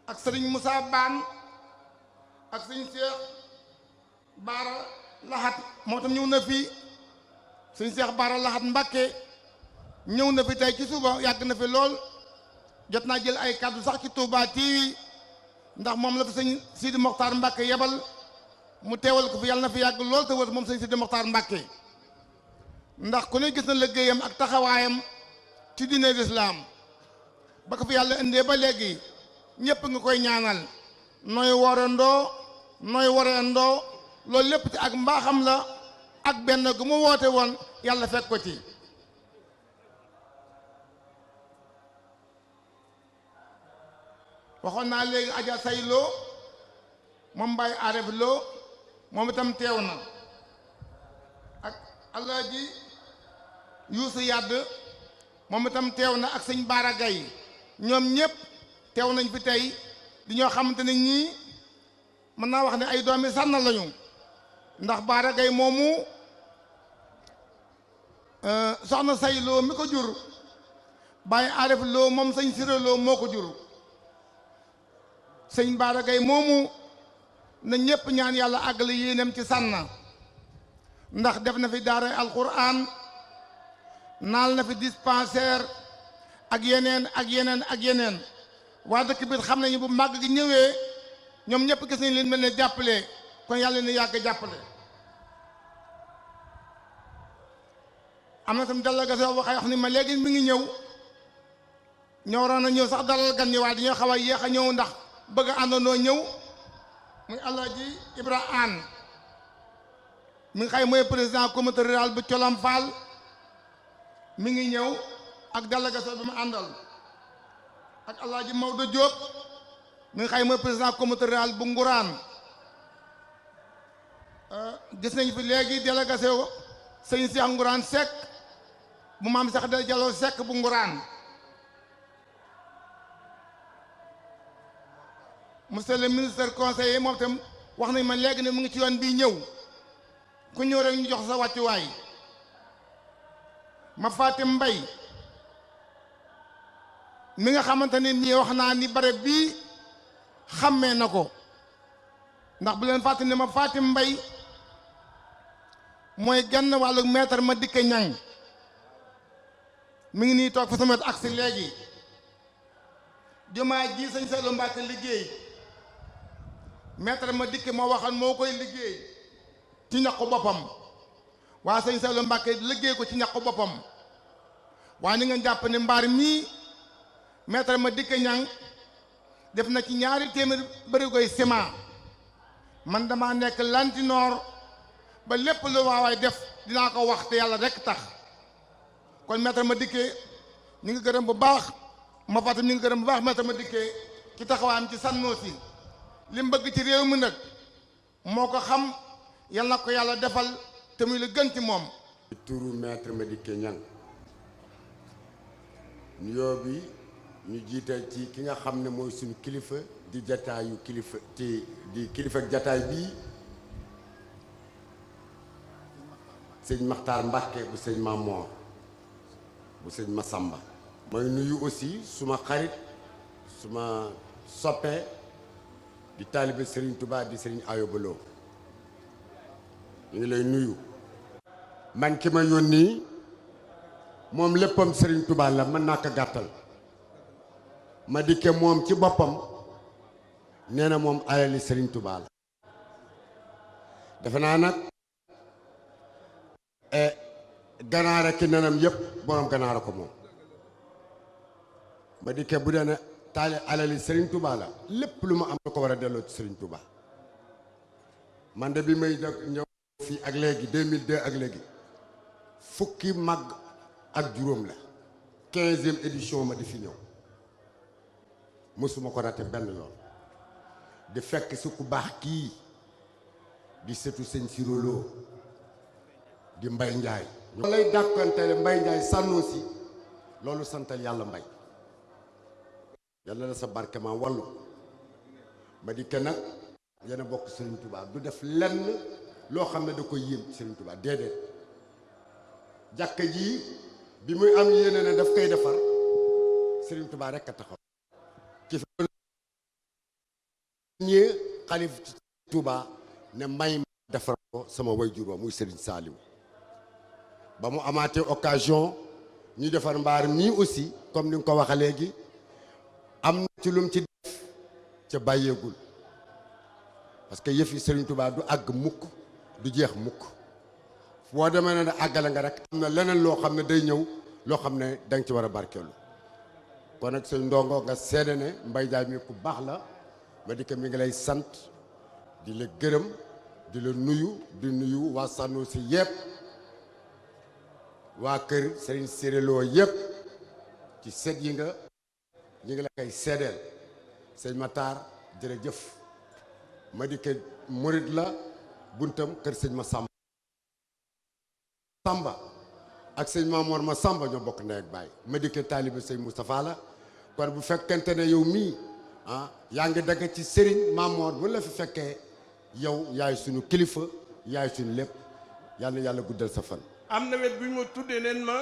ak sëriñ Moussa Baan ak sëriñ Cheikh Baara Lahat moo tam ñëw na fi sëriñ Cheikh Baara Lahat Mbacké ñëw na fi tey ci suba yàgg na fi lool jot naa jël ay kàddu sax ci Touba TV ndax moom la fi sëñ Sidi Mokhtar Mbacké yebal mu teewal ko fi yàlla na fi yàgg lool te wër moom sëñ Sidi Mokhtar Mbacké ndax ku ne gis na liggéeyam ak taxawaayam ci diine lislaam ba ko fi yàlla indee ba léegi ñëpp nga koy ñaanal nooy wareendoo loolu lépp ci ak mbaaxam la ak benn gu mu woote woon yàlla fekk ko ci waxoon naa léegi Adja Say Lo moom Mbaye Aref Lo moom itam teew na ak Alaaji Yuusu Yàdd moom itam teew na ak sëñ Baara Gay ñoom ñëpp teew nañ fi tey di ñoo xamante ne ñii mën naa wax ne ay doomi sànna lañu ndax Baara Gay moomu soxna Say Lo mi ko jur Baye Aref Lo moom sëñ Siré Lo moo ko jur sëñ Baara Gay moomu na ñëpp ñaan yàlla àggale yéenam ci sànna ndax def na fi daara alquran naal na fi dispensaire ak yeneen waa dëkk bi xam nañu bu màgg gi ñëwee ñoom ñëpp gis nañ leen mel ne jàppale kon yàlla na yàgg jàppale am na tam délégation boo wax ni ma léegi mi ngi ñëw ñoo waroon a ñëw sax dalal gan ñi waaye dañoo xaw a yéex a ñëw ndax bëgg a àndandoo ñëw muy Alaaji Ibra Aan mi ngi xay mooy président comité rural bu Colam Fall mi ngi ñëw ak délégation bi mu àndal ak Alaaji Maodo Diop mi ngi xay mooy président comité rural bu Ngourane gis nañ fi léegi délégation sëñ Cheikh Ngourane Seck bu maam Cheikh Del Jallo Seck bu Ngourane monsieur le ministre conseiller moom itam wax nañ ma léegi ne mu ngi ci yoon bii ñëw ku ñëw rek ñu jox sa wàccuwaay ma Fatim Mbay mi nga xamante ne nii wax naa ni bare bii xàmmee na ko ndax bu leen fàtte ne ma Fatim Mbay mooy genn wàllu maître ma dikke ñang mi ngi nii toog fa sama agsi léegi jumaa ji sëñ Seydou Mbacke liggéey maître ma dikke moo waxoon moo koy liggéey ci ñaqu boppam waa sëñ Seydou Mbacke liggéey ko ci ñaqu boppam waaye ni nga jàpp ne mbaar mii maître ma dikke ñang def na ci 2 téeméer bërigoy ciment man dama nekk lantinoor ba lépp lu waawaay def dinaa ko wax te yàlla rek tax kon maître ma dikke ñu ngi gërëm bu baax ma fàttali ñu ngi gërëm bu baax maître ma dikkee ci taxawaayam ci Sannoosi li mu bëgg ci réew mi nag moo ko xam yal na ko yàlla defal te muy lu gën ci moom. turu maître ma dikkee ñang nuyoo bi ñu jiital ci ki nga xam ne mooy suñu kilifa di jataayu kilifa di kilifa ak jataay bii sëñ Maxtaar Mbàkke bu sëñ Mamoor bu sëñ Masamba. mooy nuyu aussi suma xarit suma soppe di taalibe Serigne Touba di Serigne Ayoba Lo ñu ngi lay nuyu. man ki ma yónni moom léppam Serigne Touba la mën naa ko gàttal ma dikke moom ci boppam nee na moom alali Serigne Touba la. defe naa nag ganaara ki nenam yëpp borom ganaara ko moom ma dikke bu dee ne taale alali Serigne Touba la lépp lu ma am da ko war a delloo ci Serigne Touba. man de bi may ñëw fii ak léegi 2002 ak léegi fukki mag ak juróom la 15e édition ma di fi ñëw mësuma ko raté benn lool di fekk si ku baax kii di setu sëñ Sirolo di Mbay Njaay ñu lay dàkkantele Mbay Njaay sànnoo si loolu santal yàlla mbay yàlla la sa barke ma wallu ma di ke nag yéen a bokk Serigne Touba du def lenn loo xam ne da koy yéem Serigne Touba déedéet jàkka ji bi muy am yéene ne daf koy defar Serigne Touba rek a taxaw ci ñee xalif Touba ne may ma defar ko sama waajur wa muy Serigne Saliou ba mu amaatee occasion ñu defar mbaar mii aussi comme ni nga ko waxee léegi am na ci lum ci def ca bàyyeegul parce que yëf yi Serigne Touba du àgg mukk du jeex mukk boo demee ne àggale nga rek am na leneen loo xam ne day ñëw loo xam ne danga ci war a barkeelu kon nag sëñ Ndongo nga seede ne Mbaye Ndiaye mi ku baax la ma di ko mi ngi lay sant di la gërëm di la nuyu di nuyu waa Sanosi yëpp waa kër Serigne Sirelo yëpp ci set yi nga ñi ngi la koy seedeel sëñ Matar jërëjëf ma di ko murit la buntam kër sëñ Masamba ak sëñ Mamoor Masamba ñoo bokk ndey ak baay ma di ko taalibe sëñ Moustapha la kon bu fekkente ne yow mii yaa ngi dagg ci Serigne Mamoor bu la fi fekkee yow yaay suñu kilifa yaay suñu lépp yàlla na yàlla guddal sa fan. am na wet bu ñu ma tuddee neen ma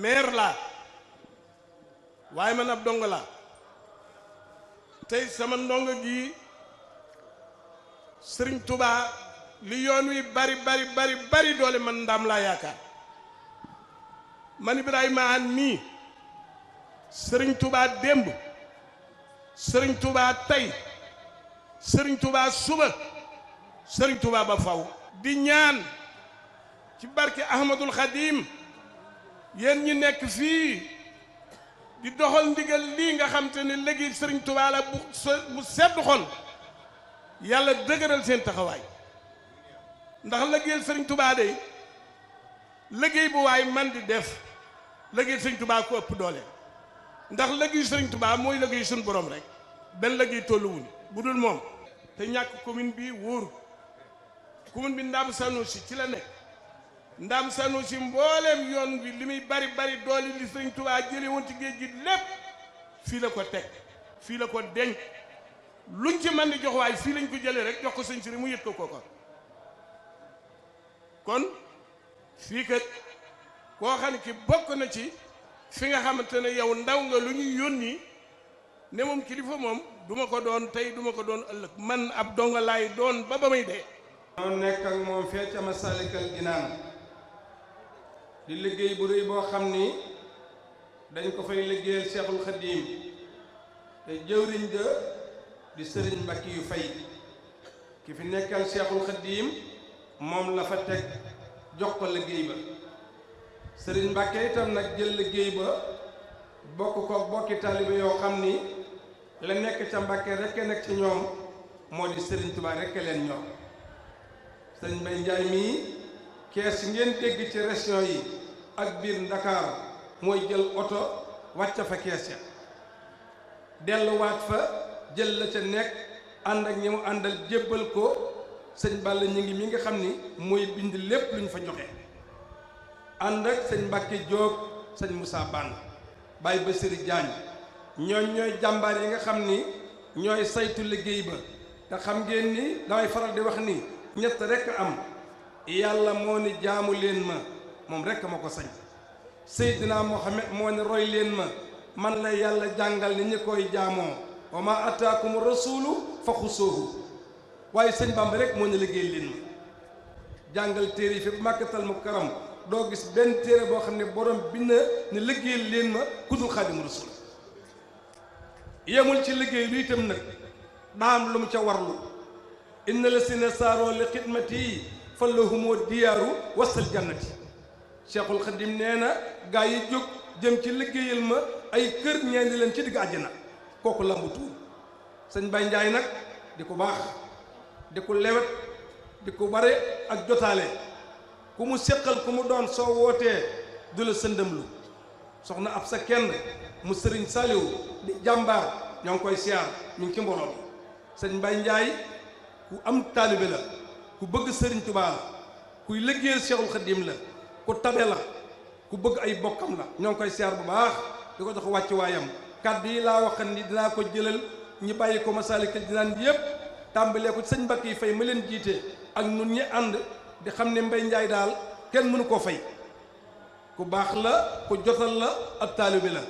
maire laa waaye man ab dongo laa tey sama ndongo gi Serigne Touba li yoon wi bari doole man ndaam laa yaakaar man Ibrahima an mii Serigne Touba démb Serigne Touba tey Serigne Touba suba Serigne Touba ba faw di ñaan ci barke Ahmadul Khadim yéen ñi nekk fii di doxal ndigal lii nga xam te ne léegi Serigne Touba la bu sedd xol yàlla dëgëral seen taxawaay ndax liggéeyal Serigne Touba de liggéey bu waay man di def liggéey Serigne Touba ko ëpp doole ndax liggéey Serigne Touba mooy liggéey suñu borom rek benn liggéey tolluwuñ bu dul moom te ñàkk commune bi wóoru commune bi Ndam Sanosi ci la nekk Ndam Sanosi mbooleem yoon bi li muy bari doole li Serigne Touba jële woon ci géej gi lépp fii la ko teg fii la ko denc luñ ci mën di jox waay fii lañ ko jëlee rek jox ko sëñ Siri mu yët ko kooko kon fii kat koo xam ne ki bokk na ci fi nga xamante ne yow ndaw nga lu ñuy yónni ne moom kilifa moom duma ko doon tey duma ko doon ëllëg man ab donga laay doon ba may dee. ñoo nekk ak moom fee ca Masalikal Jinaan di liggéey bu rëy boo xam ni dañ ko fay liggéeyal Cheikhul Khadim te jëwriñ ga di Serigne Mbacke yu fay ki fi nekkal Cheikhul Khadim moom la fa teg jox ko liggéey ba Serigne Mbacke itam nag jël liggéey ba bokk ko bokki taalibe yoo xam ni la nekk ca Mbacke rekk nekk ci ñoom moo di Serigne Touba rekk leen ñor Serigne Mbaye Ndiaye mii kees ngeen dégg ci région yi ak biir Ndakaar mooy jël oto wàcc fa kees ya delluwaat fa jël la ca nekk ànd ak ñi mu àndal jébbal ko sëñ Balla ñu ngi mi nga xam ni mooy bind lépp luñ fa joxe ànd ak sëñ Mbacke Diop sëñ Moussa Bane Baye Bassirou Diagne ñooy jàmbaar yi nga xam ni ñooy saytu liggéey ba te xam ngeen ni damay faral di wax ni ñett rekk am yàlla moo ni jaamu leen ma moom rekk ma ko sañ Seydina Mohamed moo ni roy leen ma man la yàlla jàngal ni ñi koy jaamoo wa ma ataakum rasulu fa xusuuhu waaye sëñ Bamba rek moo ni liggéey leen ma jàngal téere yi fi Makkatal Mukarram doo gis benn téere boo xam ne borom bind ni liggéey leen ma kudul Xaadimu Rasuul yemul ci liggéey lu itam nag daam lu mu ca warlu inna la sina saaroo li xidmati fa lahumoo diyaaru wasal jannati Cheikhul Khadim nee na gaa yi jóg jëm ci liggéeyal ma ay kër ñeenti leen ci digg àjjana kooku lambu tuur sëñ Baye Ndiaye nag di ko baax di ko lewet di ko bare ak jotaale ku mu séqal ku mu doon soo wootee du la sëndëmlu soxna ab sa kenn mu sëriñ Saliou di jàmbaar ñoo ngi koy siyaar ñu ngi ci mbooloo bi sëñ Baye Ndiaye ku am taalibe la ku bëgg sëriñ Tuubaa la kuy liggéeyal Cheikhul Khadim la ku tabe la ku bëgg ay bokkam la ñoo ngi koy siyaar bu baax di ko jox wàcc waayam kàddu yi laa waxan ni dinaa ko jëlal ñi bàyyi ko Masaalikul Jinaan yépp tàmbalee ko sëñ Mbacke Faye ma leen jiite ak ñun ñi ànd di xam ne Mbaye Ndiaye daal kenn mënu koo fay ku baax la ku jotal la ab taalibe la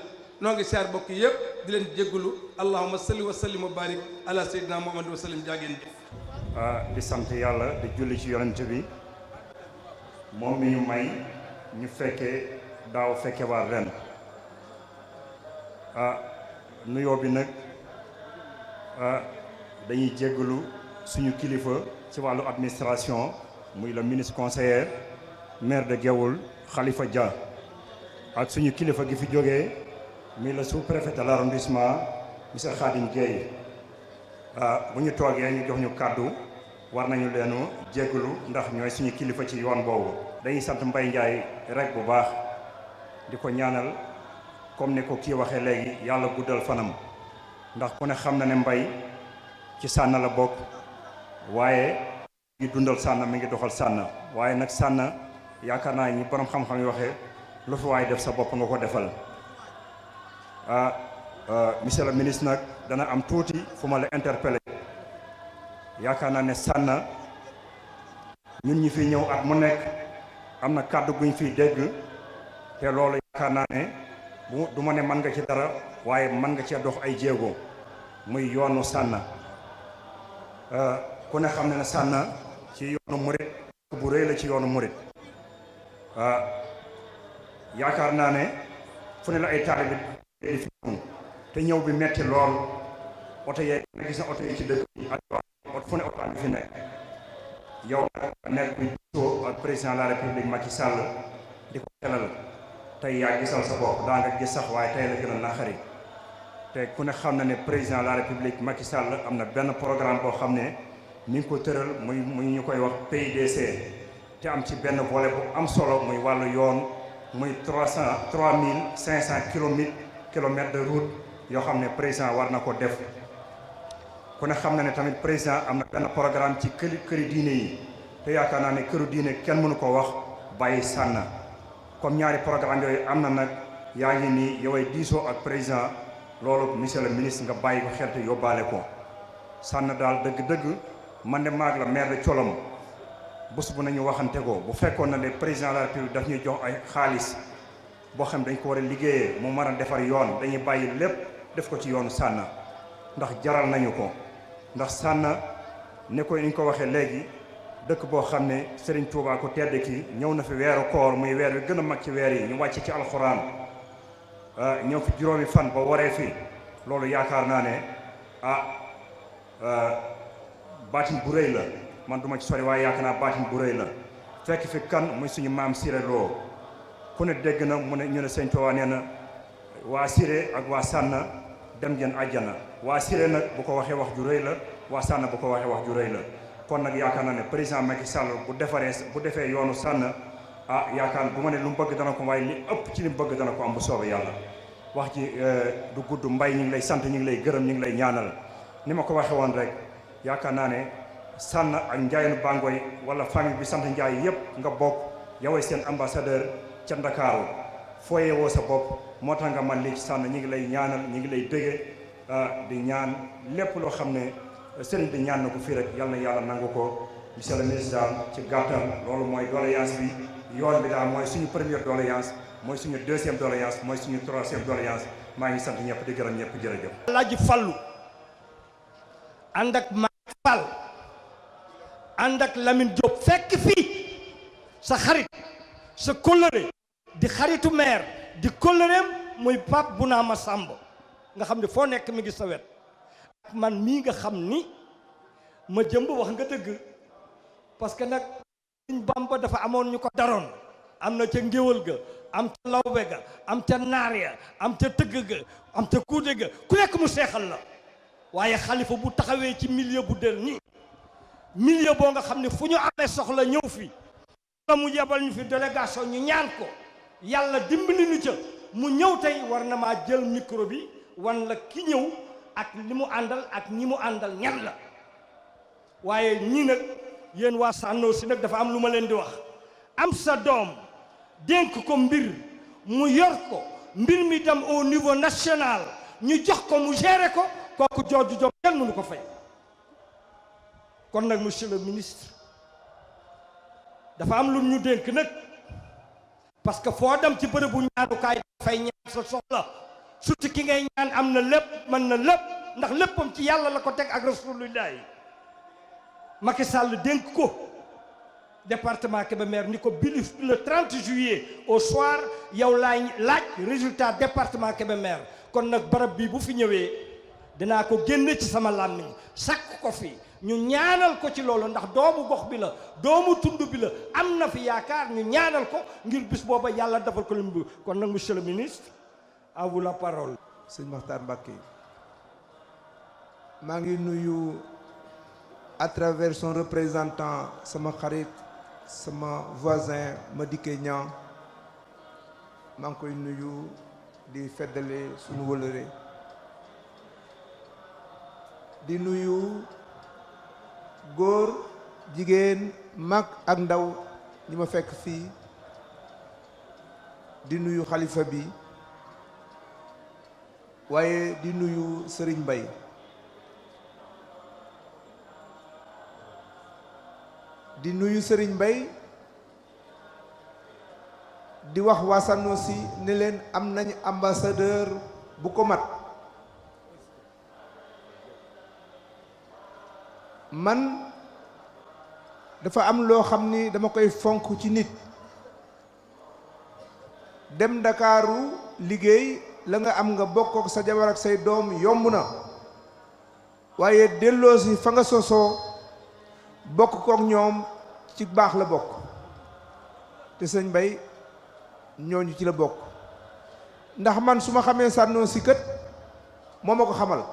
noo ngi siyaar bokk yépp di leen jéggulu allahumma salli wa sallim wa barik ala sayyidina muhammad wa sallim jaageen jëf di sant yàlla di julli ci yonent bi moom mi ñu may ñu fekkee daaw fekke waa ren nuyoo bi nag dañuy jéggulu suñu kilifa ci wàllu administration muy le ministre conseiller maire de Géoul Khalifa Dia ak suñu kilifa gi fi jógee muy le sous-préfet de l'arrondissement monsieur Khadim Gueye bu ñu toogee ñu jox ñu kàddu war nañu leenu jéggulu ndax ñooy suñu kilifa ci yoon boobu dañuy sant Mbaye Ndiaye rek bu baax di ko ñaanal comme ni ko kii waxee léegi yàlla guddal fanam ndax ku ne xam na ne Mbaye ci Sànna la bokk waaye mi ngi dundal Sànna mi ngi doxal Sànna waaye nag Sànna yaakaar naa ñi borom xam-xam yi waxee lu fi waaye def sa bopp nga ko defal monsieur le ministre nag dana am tuuti fu ma la interpellé yaakaar naa ne Sànna ñun ñi fi ñëw at mu nekk am na kàddu guñ fiy dégg te loolu yaakaar naa ne du ma ne mën nga ci dara waaye mën nga cee dox ay jéego muy yoonu Sànna ku ne xam ne ne Sànna ci yoonu murit bu rëy la ci yoonu murit yaakaar naa ne fu ne la ay taalibe di fi ñëw te ñëw bi metti lool oto yee gis na oto yi ci dëkk bi ak fu ne oto bi fi nekk yow nag nekk bi soo ak président de la république Macky Sall di ko xelal tey yaa gisal sa bopp daa nga gis sax waaye tey la gën a naqari te ku ne xam na ne président de la république Macky Sall am na benn programme boo xam ne ni ngi ko tëral muy ñu koy wax PIDC te am ci benn volet bu am solo muy wàllu yoon muy 3500 kilomètres de route yoo xam ne président war na ko def ku ne xam na ne tamit président am na benn programme ci këri diine yi te yaakaar naa ne këru diine kenn mënu ko wax bàyyi Sànna comme ñaari programme yooyu am na nag yaa ngi nii yoway diisoo ak président loolu monsieur le ministre nga bàyyi ko xel te yóbbaale ko Sànna daal dëgg-dëgg man de maag la maire de Colom bés bu nañu waxante ko bu fekkoon na ne président de la république daf ñuy jox ay xaalis boo xam dañ ko war a liggéeyee mu mën a defar yoon dañuy bàyyi lépp def ko ci yoonu Sànna ndax jaral nañu ko ndax Sànna ne ko ni ñu ko waxee léegi dëkk boo xam ne Serigne Touba ko tedd ki ñëw na fi weeru koor muy weer wi gën a mag ci weer yi ñu wàcc ci alxuraan ñëw fi juróomi fan ba waree fi loolu yaakaar naa ne baatin bu rëy la man duma ci sori waaye yaakaar naa baatin bu rëy la fekk fi kan muy suñu maam Siré Lo ku ne dégg na mu ne ñu ne Sëñ Tuubaa nee na waa Siré ak waa Sànna dem ngeen àjjana waa Siré nag bu ko waxee wax ju rëy la waa Sànna bu ko waxee wax ju rëy la kon nag yaakaar naa ne président Macky Sall bu defee yoonu Sànna yaakaar bu ma ne lu mu bëgg dana ko waaye li ëpp ci li mu bëgg dana ko am bu soobee yàlla wax ji du gudd Mbay ñu ngi lay sant ñu ngi lay gërëm ñu ngi lay ñaanal ni ma ko waxee woon rek yaakaar naa ne Sànna ak Njaayeen Bangoy wala famille bi sant Njaay yëpp nga bokk yoway seen ambassadeur ca Ndakaaru fooye woo sa bopp moo tax nga man lii ci Sànn ñi ngi lay ñaanal ñi ngi lay bëgge di ñaan lépp loo xam ne sëriñ bi ñaan na ko fii rek yal na yàlla nangu ko. monsieur le ministre daal ci gàttal loolu mooy doléance bi yoon bi daal mooy suñu première doléance mooy suñu deuxième doléance mooy suñu troisième doléance maa ngi sant ñëpp di gërëm ñëpp jërëjëf. Alaaji Fallu ànd ak Malick Fall ànd ak Lamine Diop fekk fii sa xarit sa kóllëre di xaritu maire di kóllëreem muy Pape Bounama Samb nga xam ne foo nekk mi ngi sa wet ak man mii nga xam ni ma jëmb wax nga dëgg parce que nag Sëñ Bamba dafa amoon ñu ko daroon am na ca ngéwal ga am ca lawbe ga am ca naar ya am ca tëgg ga am ca kuude ga ku nekk mu seexal la waaye xalifa bu taxawee ci milieu bu del nii milieu boo nga xam ne fu ñu amee soxla ñëw fi la mu yebal ñu fi délégation ñu ñaan ko yàlla dimbali ñu ca mu ñëw tey war na maa jël micro bi wan la ki ñëw ak li mu àndal ak ñi mu àndal ñan la waaye ñii nag yéen waa Sànnoosi nag dafa am lu ma leen di wax am sa doom dénk ko mbir mu yor ko mbir mi dem au niveau national ñu jox ko mu gérer ko kooku jooju jom kenn mënu ko fay kon nag monsieur le ministre dafa am lu ñu dénk nag parce que foo dem ci bërëbu ñaanukaay dafay ñaan sa soxla surtout ki ngay ñaan am na lépp mën na lépp ndax léppam ci yàlla la ko teg ak rasulullah yi Macky Sall dénk ko département Kébémer ni ko bili le 30 juillet au soir yow laay laaj résultat département Kébémer kon nag barab bi bu fi ñëwee dinaa ko génne ci sama làmmiñ sakk ko fi ñu ñaanal ko ci loolu ndax doomu gox bi la doomu tund bi la am na fi yaakaar ñu ñaanal ko ngir bis booba yàlla defal ko lim bi kon nag monsieur le ministre à vous la parole. sëñ Makhtar Mbacké maa ngi nuyu à travers son représentant sama xarit sama voisin Madické Niang maa ngi koy nuyu di feddale suñu wëlëre di nuyu góor jigéen mag ak ndaw ñi ma fekk fii di nuyu xalifa bi waaye di nuyu Serigne Mbaye di nuyu Serigne Mbaye di wax waa Sànnoosi ne leen am nañ ambassadeur bu ko mat man dafa am loo xam ni dama koy fonk ci nit dem Ndakaaru liggéey la nga am nga bokk ak sa jabar ak say doom yomb na waaye delloo si fa nga sosoo bokk kook ñoom ci baax la bokk te sëñ Mbaye ñooñu ci la bokk ndax man su ma xamee Sànnoosi kët moo ma ko xamal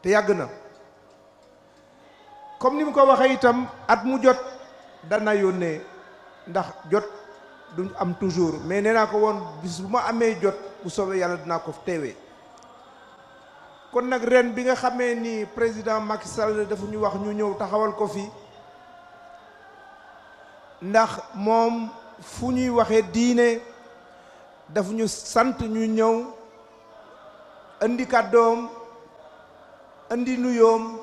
te yàgg na comme ni mu ko waxee itam at mu jot dana yónnee ndax jot duñ am toujours mais nee naa ko woon bis bu ma amee jot bu soobee yàlla dinaa ko teewee kon nag ren bi nga xamee ni président Macky Sall dafa ñu wax ñu ñëw taxawal ko fi ndax moom fu ñuy waxee diine dafa ñu sant ñu ñëw indi kàddoom indi nuyoom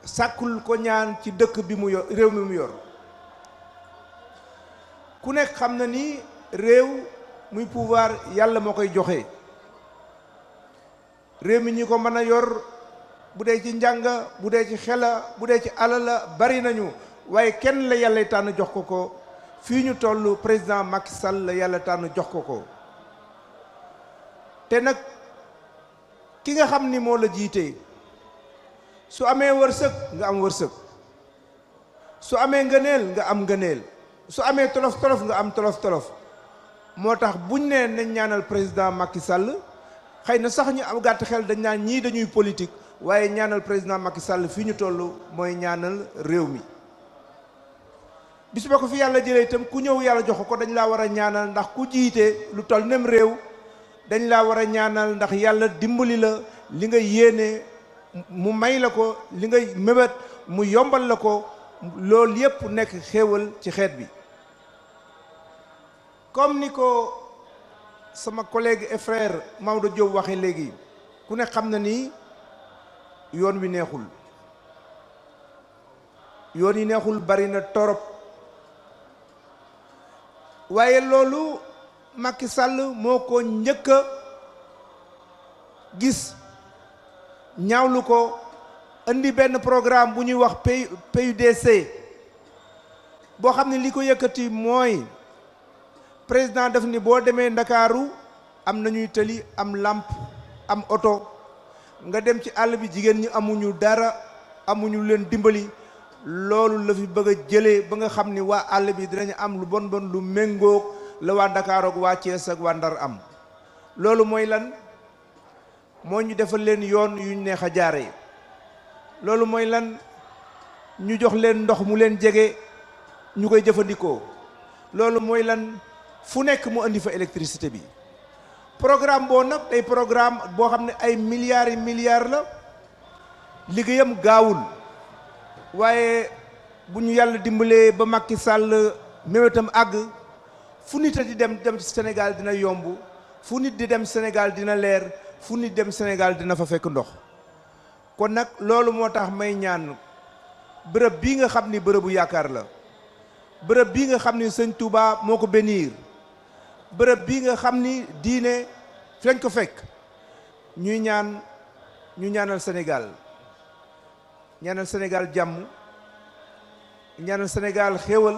sàkkul ko ñaan ci dëkk bi mu yor réew mi mu yor ku nekk xam na ni réew muy pouvoir yàlla moo koy joxe réew mi ñi ko mën a yor bu dee ci njàng bu dee ci xela bu dee ci alala bari nañu waaye kenn la yàlla tànn jox ko ko fii ñu toll président Macky Sall la yàlla tànn jox ko ko te nag ki nga xam ni moo la jiite su amee wërsëg nga am wërsëg su amee ngëneel nga am ngëneel su amee tolof tolof nga am tolof tolof moo tax buñ nee nañ ñaanal président Macky Sall xëy na sax ñu am gàtt xel dañ naan ñii dañuy politique waaye ñaanal président Macky Sall fii ñu toll mooy ñaanal réew mi bis ba ko fi yàlla jëlee itam ku ñëw yàlla jox ko dañ laa war a ñaanal ndax ku jiite lu toll nem réew dañ laa war a ñaanal ndax yàlla dimbali la li nga yéene mu may la ko li nga mébét mu yombal la ko loolu yépp nekk xéewal ci xeet bi comme ni ko sama collègue et frère Maodo Diop waxee léegi ku ne xam na ni yoon wi neexul yoon yi neexul bari na torop waaye loolu Macky Sall moo ko njëkk a gis ñaawlu ko indi benn programme bu ñuy wax PUDC boo xam ne li ko yëkkati mooy président daf ni boo demee Ndakaaru am nañuy tëli am làmp am oto nga dem ci àll bi jigéen ñi amuñu dara amuñu leen dimbali loolu la fi bëgg a jëlee ba nga xam ni waa àll bi dinañu am lu bon bon lu méngoog la waa Dakar ak waa Thiès ak waa Ndar am loolu mooy lan moo ñu defal leen yoon yuñ neex a jaaree loolu mooy lan ñu jox leen ndox mu leen jege ñu koy jëfandikoo loolu mooy lan fu nekk mu indi fa électricité bi programme boo nag day programme boo xam ne ay milliards yi milliards la liggéeyam gaawul waaye bu ñu yàlla dimbalee ba Macky Sall méwétam àgg fu nit a di dem ci Sénégal dina yomb fu nit di dem Sénégal dina leer fu nit dem Sénégal dina fa fekk ndox kon nag loolu moo tax may ñaan bërëb bii nga xam ni bërëbu yaakaar la bërëb bii nga xam ni sëñ Touba moo ko bénir bërëb bii nga xam ni diine fi lañ ko fekk ñu ñaanal Sénégal ñaanal Sénégal jàmm ñaanal Sénégal xéewal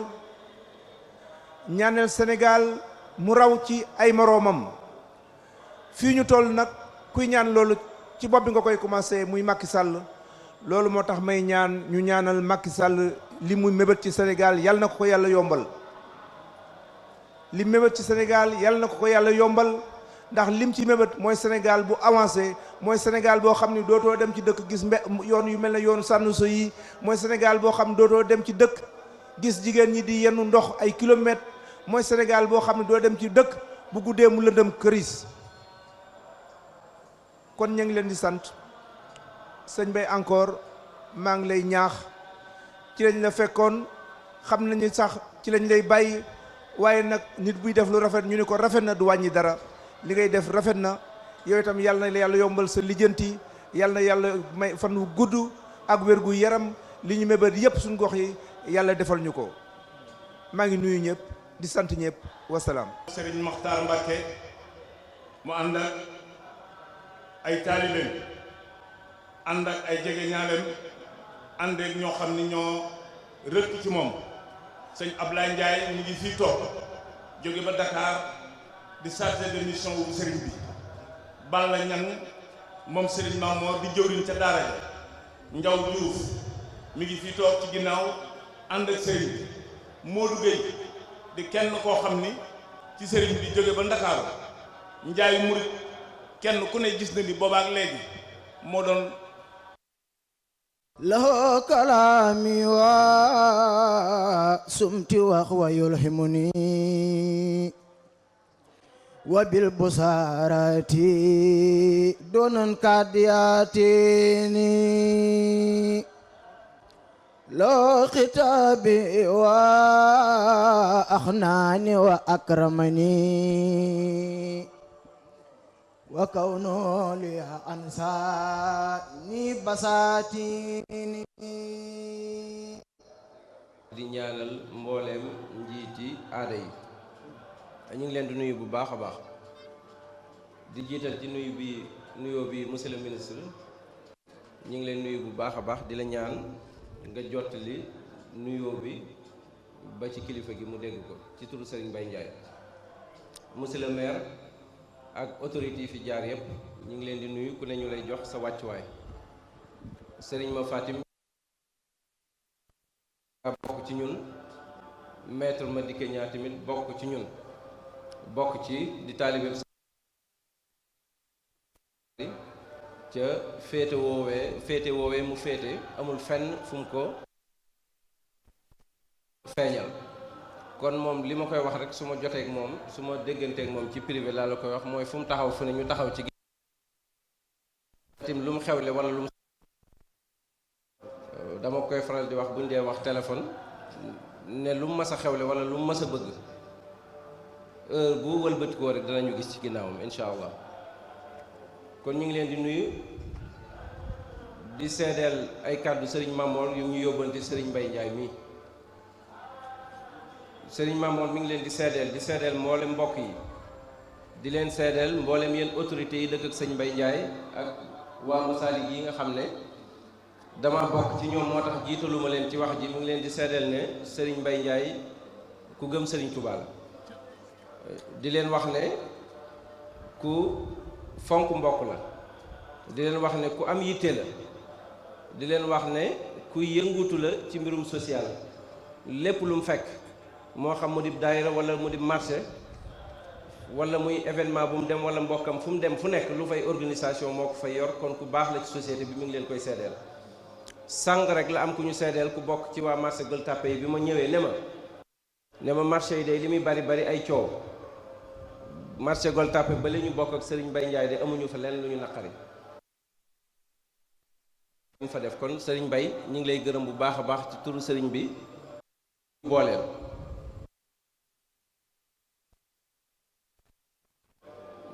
ñaanal Sénégal mu raw ci ay moroomam fii ñu toll nag kuy ñaan loolu ci bopp bi nga koy commencé muy Macky Sall loolu moo tax may ñu ñaanal Macky Sall li muy mébét ci Sénégal yàlla na ko yàlla yombal li mébét ci Sénégal yàlla na ko yàlla yombal ndax lim ci mébét mooy Sénégal bu avancé mooy Sénégal boo xam ni dootoo dem ci dëkk gis yoon yu mel ne yoonu Sanusi yi mooy Sénégal boo xam ne dootoo dem ci dëkk gis jigéen ñi di yenu ndox ay kilomètres mooy Sénégal boo xam ne doo dem ci dëkk bu guddee mu lëndëm këris kon ñu ngi leen di sant sëñ Bay encore maa ngi lay ñaax ci lañ la fekkoon xam nañu sax ci lañ lay bàyyi waaye nag nit buy def lu rafet ñu ni ko rafet na du wàññi dara li ngay def rafet na yow itam yàlla na la yàlla yombal sa lijjanti yàlla na yàlla may fan wu gudd ak wér gu yaram li ñu mébét yëpp suñu gox yi yàlla defal ñu ko maa ngi nuyu ñëpp di sant ñëpp wasalaam. Serigne Mokhtar Mbacké mu ànd ak ay taalibeem ànd ak ay jege ñaaleem ànd ak ñoo xam ni ñoo rëkk ci moom sëñ Ablaye Ndiaye ñu ngi fii toog jóge ba Dakar di chargé de mission wu sëriñ bi Balla Ñang moom Serigne Mamour di jëwriñ ca daara ja Njaw Diouf mi ngi fii toog ci ginnaaw ànd ak sëriñ bi Modou Gueye di kenn koo xam ni ci sëriñ bi jóge ba Ndakaaru Njaay Murit kenn ku ne gis na ni boobaak léegi moo doon lahu kalaami wa sumti wax wa yulhimuni wa bil busarati donon kadiyatini lo khitabi wa akhnani wa akramani wa kawno li ansani basatini di ñaanal mbooleem njiiti aada yi ñu ngi leen di nuyu bu baax a baax di jiital ci nuyoo bi monsieur le ministre ñu ngi leen nuyu bu baax a baax di la ñaan nga jottali nuyoo bi ba ci kilifa gi mu dégg ko ci turu Serigne Mbaye Ndiaye monsieur le maire ak autorité yi fi jaar yépp ñu ngi leen di nuyu ku ne ñu lay jox sa wàccuwaay Serigne Ma Fatim bokk ci ñun maître Madické Niang tamit bokk ci ñun bokk ci di taalibe ca féete woowee mu féete amul fenn fu mu ko feeñal kon moom li ma koy wax rek su ma joteek moom su ma dégganteek moom ci privé laa la koy wax mooy fu mu taxaw fu ne ñu taxaw ci tim lu mu xewle wala lu mu dama koy faral di wax buñ dee wax téléphone ne lu mu mës a xewle wala lu mu mës a bëgg heure bu wëlbatikoo rek danañu gis ci ginnaawam incha allah. kon ñu ngi leen di nuyu di seedeel ay kàddu Serigne Mamor yu ñu yóbbante Serigne Mbaye Ndiaye mii Serigne Mamor mi ngi leen di seedeel mboolem mbokk yi di leen seedeel mboolem yéen autorités yi dëkk ak sëñ Mbaye Ndiaye ak waa Masalik yi nga xam ne dama bokk ci ñoom moo tax jiitaluma leen ci wax ji mi ngi leen di seedeel ne Serigne Mbaye Ndiaye ku gëm Serigne Touba la di leen wax ne ku fonk mbokk la di leen wax ne ku am yitte la di leen wax ne kuy yëngutu la ci mbirum social lépp lu mu fekk moo xam mu di daayira wala mu di marché wala muy événement bu mu dem wala mbokkam fu mu dem fu nekk lu fay organisation moo ko fay yor kon ku baax la ci société bi mi ngi leen koy seedeel sàng rek la am ku ñu seedeel ku bokk ci waa marché Gueule Tapée yi bi ma ñëwee ne ma marché yi day li muy bari ay coow marché Gueule Tapée ba li ñu bokk ak Serigne Mbaye Ndiaye de amuñu fa lenn lu ñu naqari ñu fa def kon Serigne Mbaye ñu ngi lay gërëm bu baax a baax ci turu Serigne bi booleel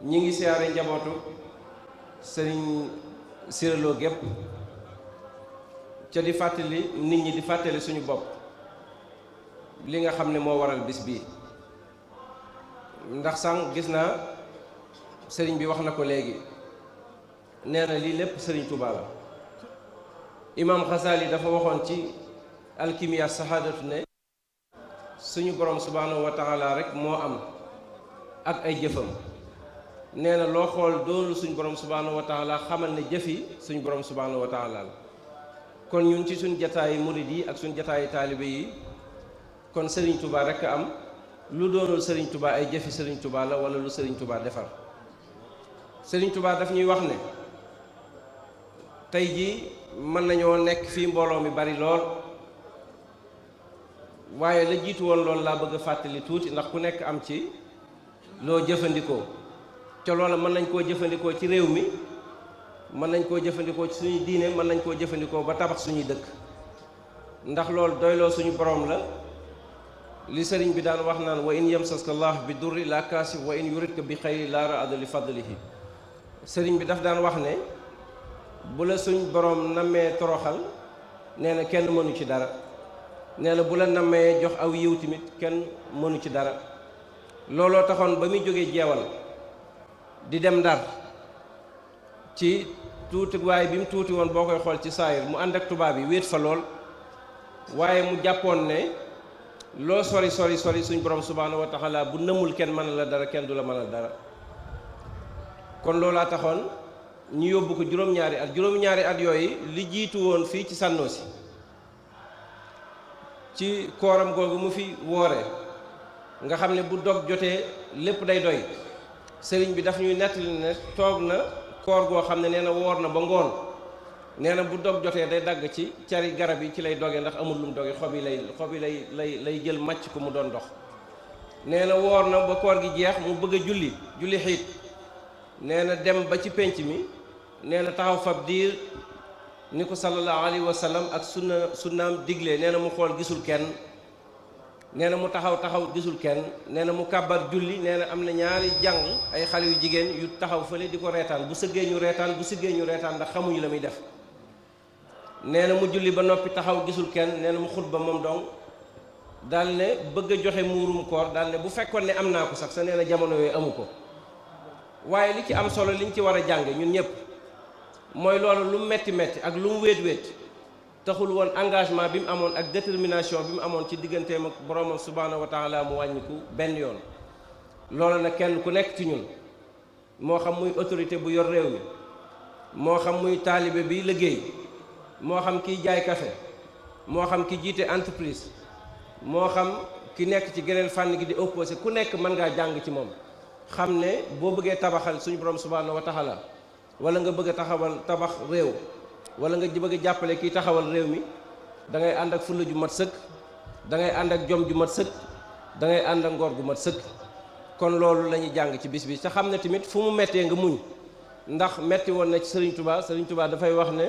ñi ngi siyaare njabootu Serigne Sirelo gépp ca di fàttali nit ñi di fàttali suñu bopp li nga xam ne moo waral bis bii ndax sànq gis naa sëriñ bi wax na ko léegi nee na lii lépp sëriñ Touba la imam Xasali dafa waxoon ci alkimiya sahadatu ne suñu borom subhanahu wa taala rek moo am ak ay jëfam nee na loo xool doonul suñu borom subhanahu wa taala xamal ne jëfi suñu borom subhanahu wa taala la kon ñun ci suñu jataayi murid yi ak suñu jataayi taalibe yi kon sëriñ Touba rek am lu doonul Serigne Touba ay jëfi Serigne Touba la wala lu Serigne Touba defar Serigne Touba daf ñuy wax ne tey jii mën nañoo nekk fii mbooloo mi bari lool waaye la jiitu woon loolu laa bëgg a fàttali tuuti ndax ku nekk am ci loo jëfandikoo ca loola mën nañ koo jëfandikoo ci réew mi mën nañ koo jëfandikoo ci suñu diine mën nañ koo jëfandikoo ba tabax suñuy dëkk ndax loolu doyloo suñu borom la li sëriñ bi daan wax naan wa in yamsaska allah bi durri la kaasif wa in yuridka bi xayri la raada li fadlihi sëriñ bi daf daan wax ne bu la suñ borom nammee toroxal nee na kenn mënu ci dara nee na bu la nammee jox aw yiw tamit kenn mënu ci dara looloo taxoon ba muy jógee jeewal di dem ndar ci tuuti waaye bi mu tuuti woon boo koy xool ci saayir mu ànd ak tubaab yi wéet fa lool waaye mu jàppoon ne loo sori suñ borom subhaanahu wa taala bu nëmul kenn mën la dara kenn du la mënal dara kon loolaa taxoon ñu yóbbu ko juróom-ñaari at yooyu li jiitu woon fii ci Sànnoosi ci kooram googu mu fi woore nga xam ne bu dog jotee lépp day doy sëriñ bi daf ñuy nettali ne toog na koor goo xam ne nee na woor na ba ngoon nee na bu dog jotee day dagg ci cari garab yi ci lay doge ndax amul lu mu doge xob yi lay jël màcc ko mu doon dox nee na woor na ba koor gi jeex mu bëgg a julli xiit nee na dem ba ci pénc mi nee na taxaw fab diir ni ko sallallahu alayhi wa sallam ak sunnaam digle nee na mu xool gisul kenn nee na mu taxaw gisul kenn nee na mu kàbbar julli nee na am na ñaari jàng ay xale yu jigéen yu taxaw fële di ko reetaan bu sëggee ñu reetaan bu siggee ñu reetaan ndax xamuñu la muy def nee na mu julli ba noppi taxaw gisul kenn nee na mu xutba moom dong daal ne bëgg a joxe muurum koor daal ne bu fekkoon ne am naa ko sax sa nee na jamono yooyu amu ko waaye li ci am solo liñ ci war a jànge ñun ñëpp mooy loolu lu mu metti ak lu mu wéet taxul woon engagement bi mu amoon ak détermination bi mu amoon ci digganteem ak boromam subhaanahu wa taala mu wàññiku benn yoon loolu nag kenn ku nekk ci ñun moo xam muy autorité bu yor réew mi moo xam muy taalibe bi liggéey moo xam kiy jaay café moo xam ki jiite entreprise moo xam ki nekk ci geneen fànn gi di opposé ku nekk mën ngaa jàng ci moom xam ne boo bëggee tabaxal suñu borom subhaanahu wa taala wala nga bëgg a tabax réew wala nga bëgg a jàppale kiy taxawal réew mi da ngay ànd ak fulla ju mat sëkk da ngay ànd ak jom ju mat sëkk da ngay ànd ak ngor gu mat sëkk kon loolu la ñuy jàng ci bis bi te xam ne tamit fu mu mettee nga muñ ndax metti woon na ci Serigne Touba dafay wax ne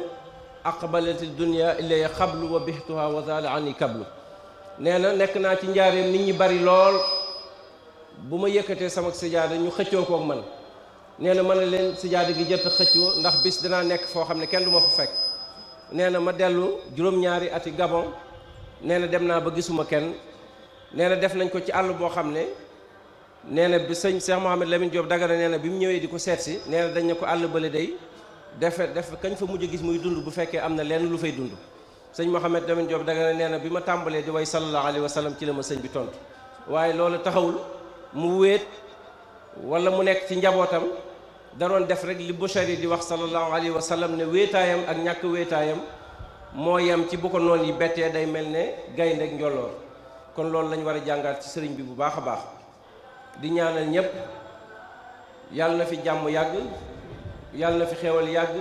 aqbalati dunya illaya xablu wa bixtuha wa zala ani kablu nee na nekk naa ci njaareem nit ñi bari lool bu ma yëkkatee sama sijaada ñu xëccoo koog man nee na ma ne leen sijaada gi jot a xëccoo ndax bis dinaa nekk foo xam ne kenn du ma fa fekk nee na ma dellu juróom-ñaari ati Gabon nee na dem naa ba gisuma kenn nee na def nañ ko ci àll boo xam ne nee na bi sëñ Cheikh Mouhamed Lamine Diop Dagana nee na bi mu ñëwee di ko seet si nee na dañ ne ko àll bële day def kañ fa mujj gis muy dund bu fekkee am na lenn lu fay dund sëñ Mouhamed Lamine Diop Dagana nee na bi ma tàmbalee di way sallallahu alayhi wa sallam ci la ma sëñ bi tontu waaye loolu taxawul mu wéet wala mu nekk ci njabootam da doon def rek li Bushayri di wax sallallahu alayhi wa sallam ne wéetaayam ak ñàkk wéetaayam moo yem ci bu ko noon yi bettee day mel ne gaynde ak njolloor kon loolu lañ war a jàngaat ci sëriñ bi bu baax a baax di ñaanal ñépp yàlla na fi jàmm yàgg yàlla na fi xéewal yàgg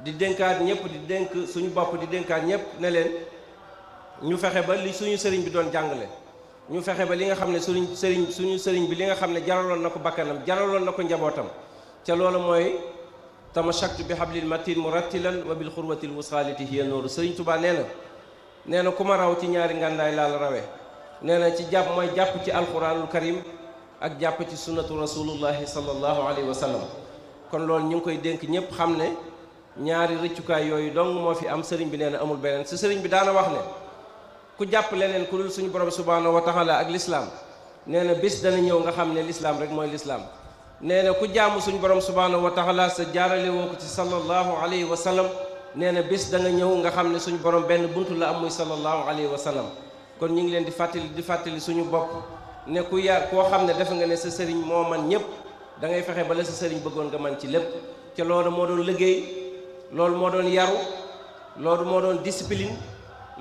di dénkaat ñëpp di dénk suñu bopp di dénkaat ñëpp ne leen ñu fexe ba li suñu sëriñ bi doon jàngale ñu fexe ba li nga xam ne suñu sëriñ bi li nga xam ne jaraloon na ko bakkanam jaraloon na ko njabootam ca loolu mooy tamashaktu bi hablil matin murattilan wa bil xurwatil wusxaaliti hiya nooru sëriñ Tuubaa nee na ku ma raw ci ñaari ngàndaay laa la rawee nee na ci jàpp mooy jàpp ci alquranul karim ak jàpp ci sunnatu rasulullahi sallallahu alayhi wa sallam kon loolu ñu ngi koy dénk ñëpp xam ne ñaari rëccukaay yooyu dong moo fi am sëriñ bi nee na amul beneen si sëriñ bi daana wax ne ku jàpp leneen ku dul suñu borom subhanahu wa taala ak lislaam nee na bis dana ñëw nga xam ne lislaam rek mooy lislaam nee na ku jaamu suñu borom subhanahu wa taala sa jaarale woo ko ci sallallahu alayhi wa sallam nee na bis da nga ñëw nga xam ne suñu borom benn buntu la am muy sallallahu alayhi wa sallam kon ñu ngi leen di fàttali suñu bopp ne ku koo xam ne defe nga ne sa sëriñ moo man ñëpp da ngay fexe ba la sa sëriñ bëggoon nga man ci lépp ca loolu moo doon liggéey loolu moo doon yaru loolu moo doon discipline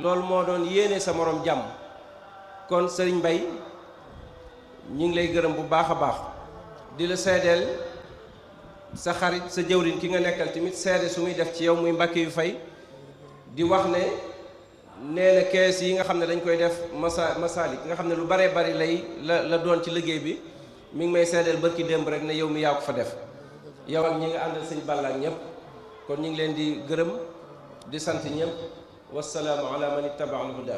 loolu moo doon yéene sa morom jàmm kon sëriñ Mbay ñu ngi lay gërëm bu baax a baax di la seedeel sa xarit sa jëwriñ ki nga nekkal tamit seede su muy def ci yow muy Mbàkke yu fay di wax ne nee na kees yi nga xam ne dañ koy def masalik nga xam ne lu baree bari la doon ci liggéey bi mi ngi may seedeel barki démb rek ne yow mi yaa ko fa def yow ak ñi nga àndal sëñ Balla ak ñëpp kon ñu ngi leen di gërëm di sant ñëpp wassalaamu ala man ittaba al huda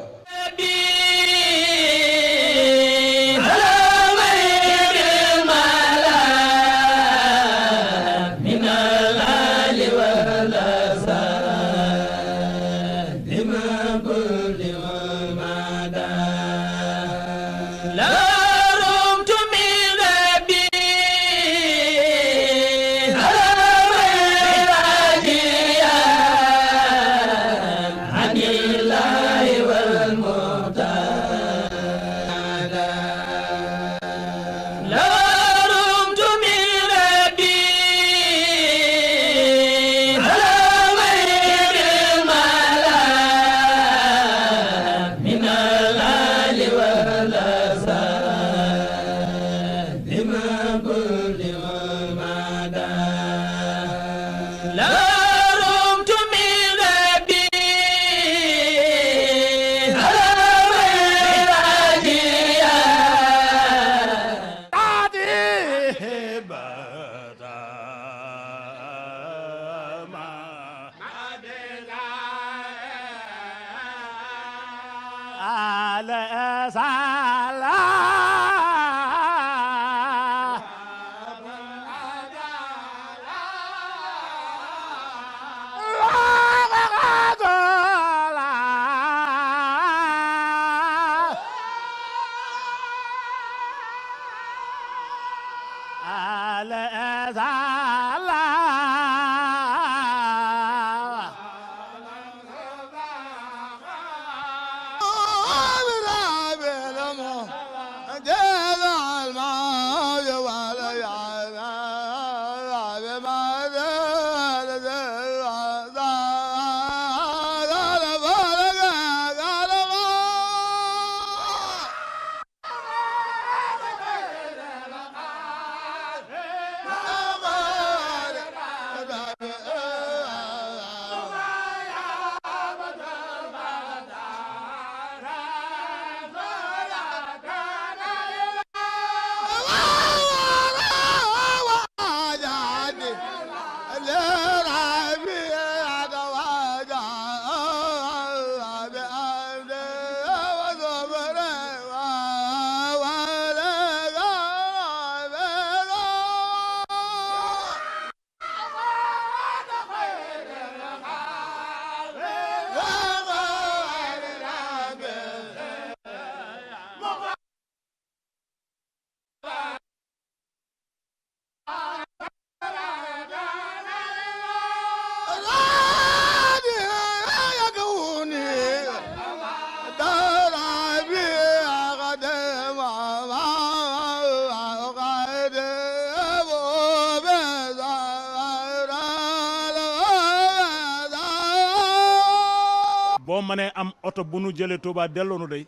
boo mënee am oto bu nu jëlee Touba delloo nu day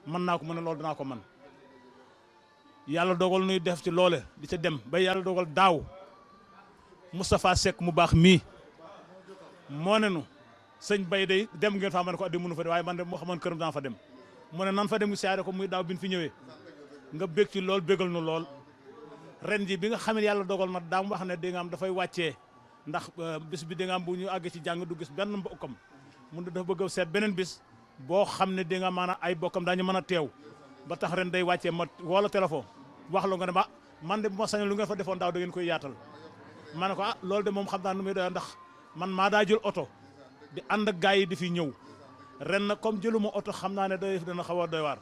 mën naa ko mën a loolu danaa ko mën yàlla dogal nuy def ci loole di ca dem ba yàlla dogal daaw Moustapha Seck mu baax mii moo ne nu sëñ bay day dem ngeen fa ma ne ko addi mënu fa de waaye man de moo xamoon këram daan fa dem mu ne nan fa dem siyaare ko muy daaw bi ñu fi ñëwee nga bég ci lool bégal nu lool ren ji bi nga xam ne yàlla dogal na daam wax ne di nga am dafay wàccee ndax bis bi di nga am bu ñu àggee ci jàng du gis benn mbokkam mun dafa bëgg a seet beneen bis boo xam ne di nga maanaam ay bokkam daañu mën a teew ba tax ren day wàccee ma woo la téléphone wax la nga ne ma man de bu ma sañoon lu ngeen fa defoon daaw da ngeen koy yaatal ma ne ko loolu de moom xam naa nu muy doy ndax man maa daa jël oto di ànd ak gars yi di fi ñëw ren nag comme jëluma oto xam naa ne day dana xaw a doy waar.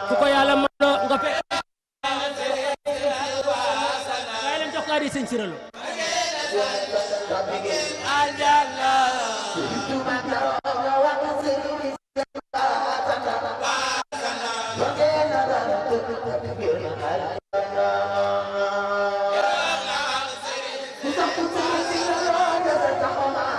ku ko yàlla mënoo nga fe waaye leen jox kaari sëñ Siré Lo Thank you.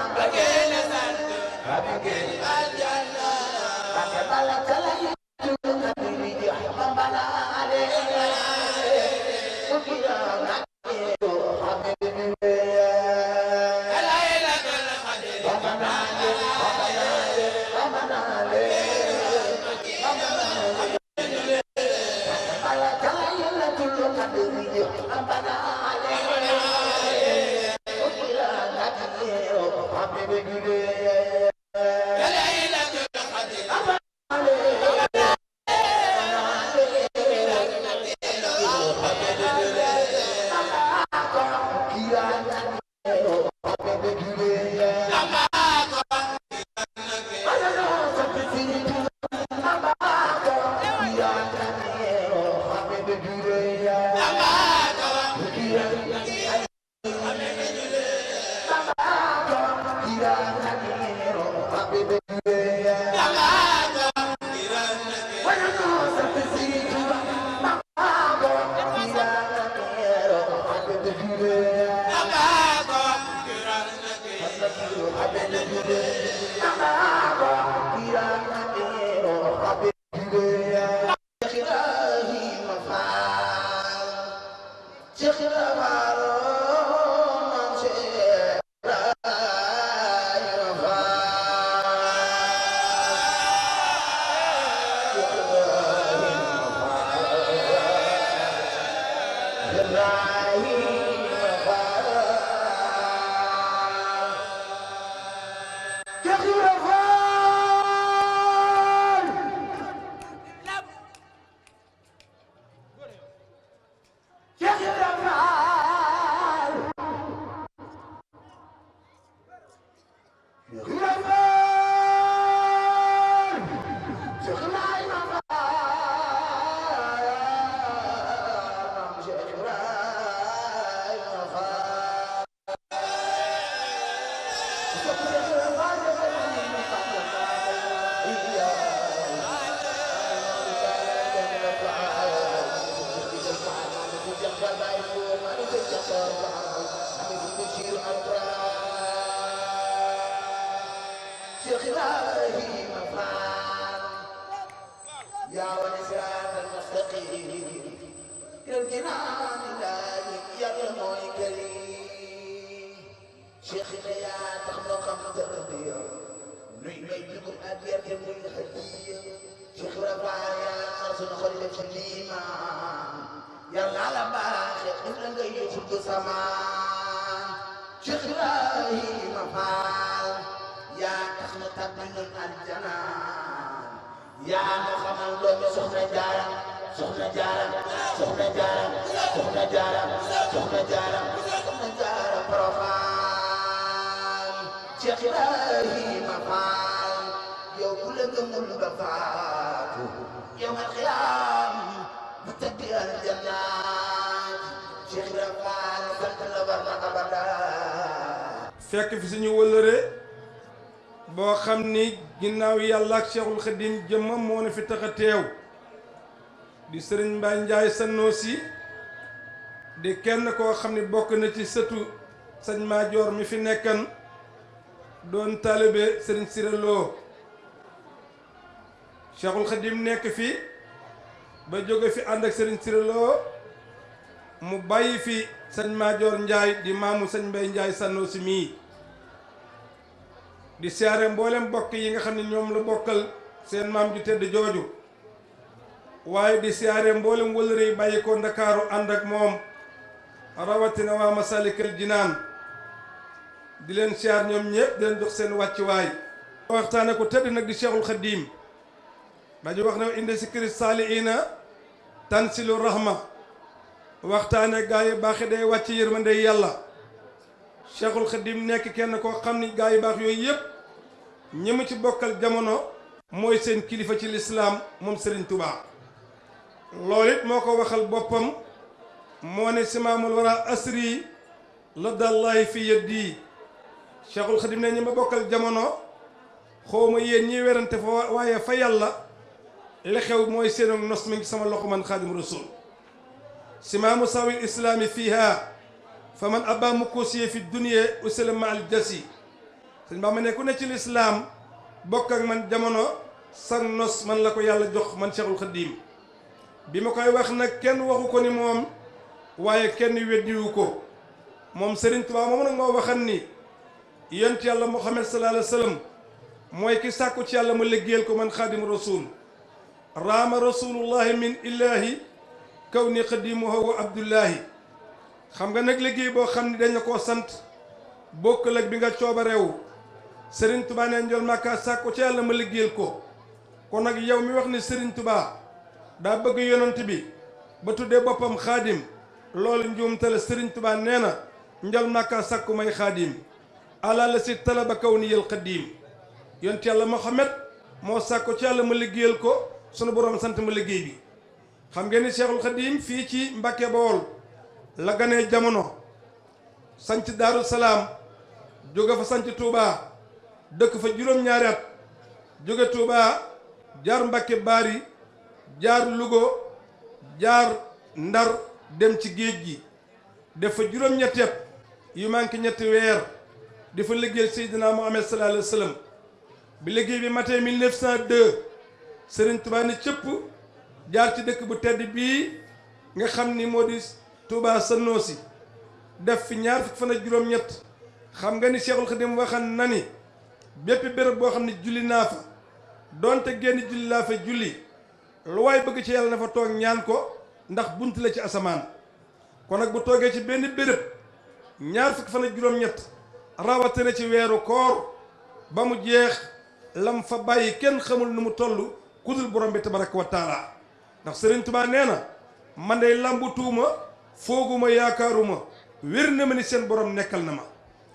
fekk fi suñu wëllëre boo xam ni ginnaaw yàlla ak Cheikhul Khadim jëmmam moo na fi tax a teew di sëriñ Mbaye Ndiaye Sanosi di kenn koo xam ni bokk na ci sëtu sëñ Maajoor mi fi nekkan doon taalibe sëriñ Siré Lo Cheikhul Khadim nekk fi ba jóge fi ànd ak sëriñ Siré Lo mu bàyyi fi sëñ Maajoor Ndiaye di maamu sëñ Mbaye Ndiaye Sanosi mii di siyaare mboolem bokk yi nga xam ne ñoom la bokkal seen maam ju tedd jooju waaye di siyaare mboolem wëllëre yi bàyyi ko Ndakaaru ànd ak moom rawatina waa Masalikul Jinaan di leen siyaar ñoom ñëpp di leen jox seen wàccuwaay waxtaane ko tedd nag di Cheikhul Khadim dañu wax ne indi si kiri saaliina tansilu rahma waxtaane gaa yi baaxi day wàcc yërmande yàlla Cheikhul Khadim nekk kenn koo xam ni gaa yi baax yooyu yëpp ñi mu ci bokkal jamono mooy seen kilifa ci lislaam moom Serigne Touba loolu it moo ko waxal boppam moo ne simaamul wara asri la dallahi fi yeddi Cheikhul Khadim ne ñi ma bokkal jamono xawma yéen ñi werante fa waaye fa yàlla li xew mooy seenoog nos mi ngi sama loxo man Xaadim Rasul simaamu sawil islaami fiiha fa man abba mukusiye fi dunya usalama al jasi sëñ Bamba ne ku ne ci lislaam bokk ak man jamono sang nos man la ko yàlla jox man Cheikhul Khadim bi ma koy wax nag kenn waxu ko ni moom waaye kenn weddiwu ko moom Serigne Touba moom nag moo waxan ni yonent yàlla Muhammad sallallahu alayhi wa sallam mooy ki sàkku ci yàlla ma liggéeyal ko man Xaadim Rasul raama rasulullahi min illahi kaw ni xadimuhu wa abdullahi xam nga nag liggéey boo xam ne dañ la koo sant bokkul ak bi nga coobareewu Serigne Touba ne njol Makka sàkku ci yàlla ma liggéeyal ko kon nag yow mi wax ne Serigne Touba daa bëgg yonent bi ba tuddee boppam xaadim loolu njuumte la Serigne Touba nee na njol Makka sàkku may xaadim ala la si talaba kaw ni yël xadim yonent yàlla Muhammad moo sàkku ci yàlla ma liggéeyal ko sunu borom sant ma liggéey bi xam ngeen ni Cheikhul Khadim fii ci Mbàkke Bawol la ganee jamono sanc Daaru Salaam jóge fa sanc Touba dëkk fa juróom-ñaari at jóge Touba jaar Mbàkke Baari jaar Lugo jaar Ndar dem ci géej gi def fa juróom-ñetti at yu manqué ñetti weer di fa liggéey Seydina Muhammad sallallahu alayhi wa sallam bi liggéey bi matee 1902 Serigne Touba ni cëpp jaar ci dëkk bu tedd bii nga xam ni moo di Touba Sanosi def fi ñaar fukki fan ak juróom-ñett xam nga ni Cheikhul Khadim waxan na ni bépp béréb boo xam ne julli naa fa donte génn julli laa fa julli lu waay bëgg ci yàlla na fa toog ñaan ko ndax bunt la ci asamaan kon nag bu toogee ci benn béréb ñaar fukki fan ak juróom-ñett rawatina ci weeru koor ba mu jeex lam fa bàyyi kenn xamul nu mu toll kudul borom bi tabaraka wa taala ndax Serigne Touba nee na man day lambu tuuma fooguma yaakaaruma wér na ma ni seen borom nekkal na ma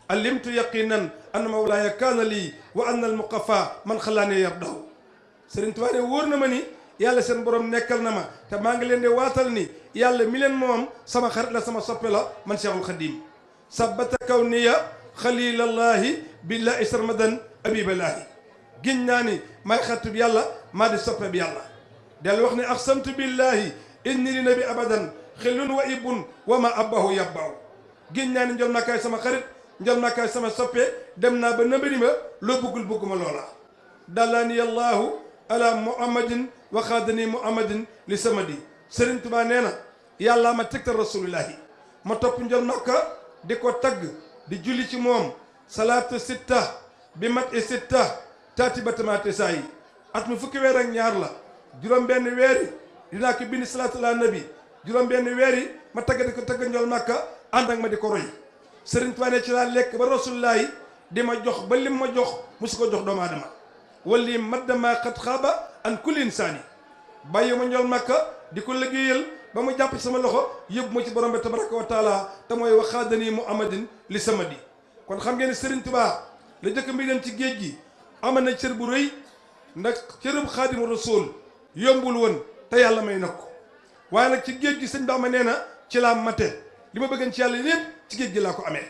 alimtu yaqinan anna mawlaaya kaana lii wa anna al muqafa man xalaane yardaw Serigne Touba ne wóor na ma ni yàlla seen borom nekkal na ma te maa ngi leen di waatal ni yàlla mi leen moom sama xarit la sama soppe la man Cheikhul Khadim sabbata kawniya xalilallahi billahi sarmadan abiballaahi giñ naa ni may xaritub yàlla maa di soppe bi yàlla del wax ne aqsamtu billahi inni li nabi abadan xillun wa ibun wa ma abbahu yabbaw giñ naa ni njol Makkaay sama xarit njol Makkaay sama soppe dem naa ba nëbëri ma loo bëggul bëgguma loola dallani allahu ala muhammadin wa xaadani muhammadin li samadi Serigne Touba nee na yàlla ma tegtal rasulillahi ma topp njol Makka di ko tagg di julli ci moom salaatu sitta bi mat i sitta taati batamate saa yi at mi fukki weer ak ñaar la juróom benn weer yi dinaa ko bind salaatu ala nabi juróom benn weer yi ma tagg di ko tagg njol Makka ànd ak ma di ko roy Serigne Touba ne ci laa lekk ba rasulillahi di ma jox ba lim ma jox musu ko jox doomu aadama wali maddama xat xaaba an kulli insaani bàyyi ma njol Makka di ko liggéeyal ba mu jàpp sama loxo yóbbu ma ci borom bi tabaraka wa taala te mooy waxaadani muhammadin li samadi kon xam ngeen ne Serigne Touba la jëkk mbi dem ci géej gi ama na cër bu rëy ndax cërub xaadimu rasul yombul woon te yàlla may na ko waaye nag ci géej gi sëñ Bamba nee na ci laa mate li ma bëggan ci yàlla lépp ci géej gi laa ko amee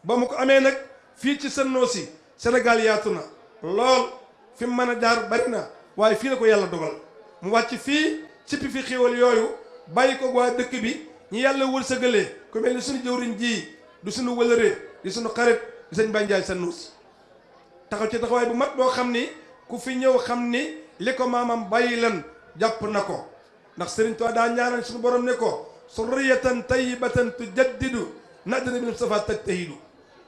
ba mu ko amee nag fii ci Sanosi Sénégal yaatu na lool fi mu mën a jaar bari na waaye fii la ko yàlla dogal mu wàcc fii sippi fi xéwal yooyu bàyyi ko waa dëkk bi ñi yàlla wërsëgalee ku mel ni suñu jëwriñ ji du suñu wëlëree di suñu xarit di sëñ Bandiaye Sanosi taxaw ci taxawaay bu mat boo xam ni ku fi ñëw xam ni li ko maamam bàyyi lan jàpp na ko ndax Serigne Touba daa ñaanal suñu borom ne ko surriyatan tayyibatan tujaddidu nadina bi Mustafa tajtahidu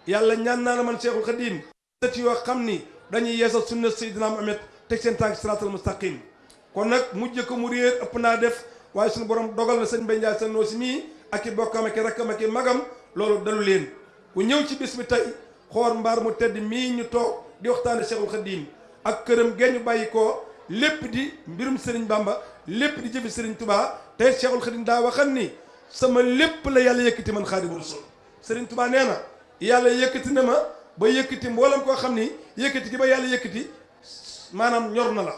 yàlla ñaan naa la man Cheikhul Khadim sët yoo xam ni dañuy yeesal sunna Seydina Muhammad teg seen tànk siraatal mustaqim kon nag mujj ko mu réer ëpp naa def waaye suñu borom dogal na sëñ Bandiaye Sanosi mii ak i bokkam ak i rakkam ak i magam loolu dalu leen ku ñëw ci bis bi tey xoor mbaar mu tedd mii ñu toog di waxtaane Cheikhul Khadim ak këram génn bàyyi ko lépp di mbirum Serigne Bamba lépp di jëfi Serigne Touba tey Cheikhul Khadim daa waxan ni sama lépp la yàlla yëkkati man Xaadimu Rasuul Serigne Touba nee na yàlla yëkkati na ma ba yëkkati mboolam koo xam ni yëkkati gi ba yàlla yëkkati maanaam ñor na la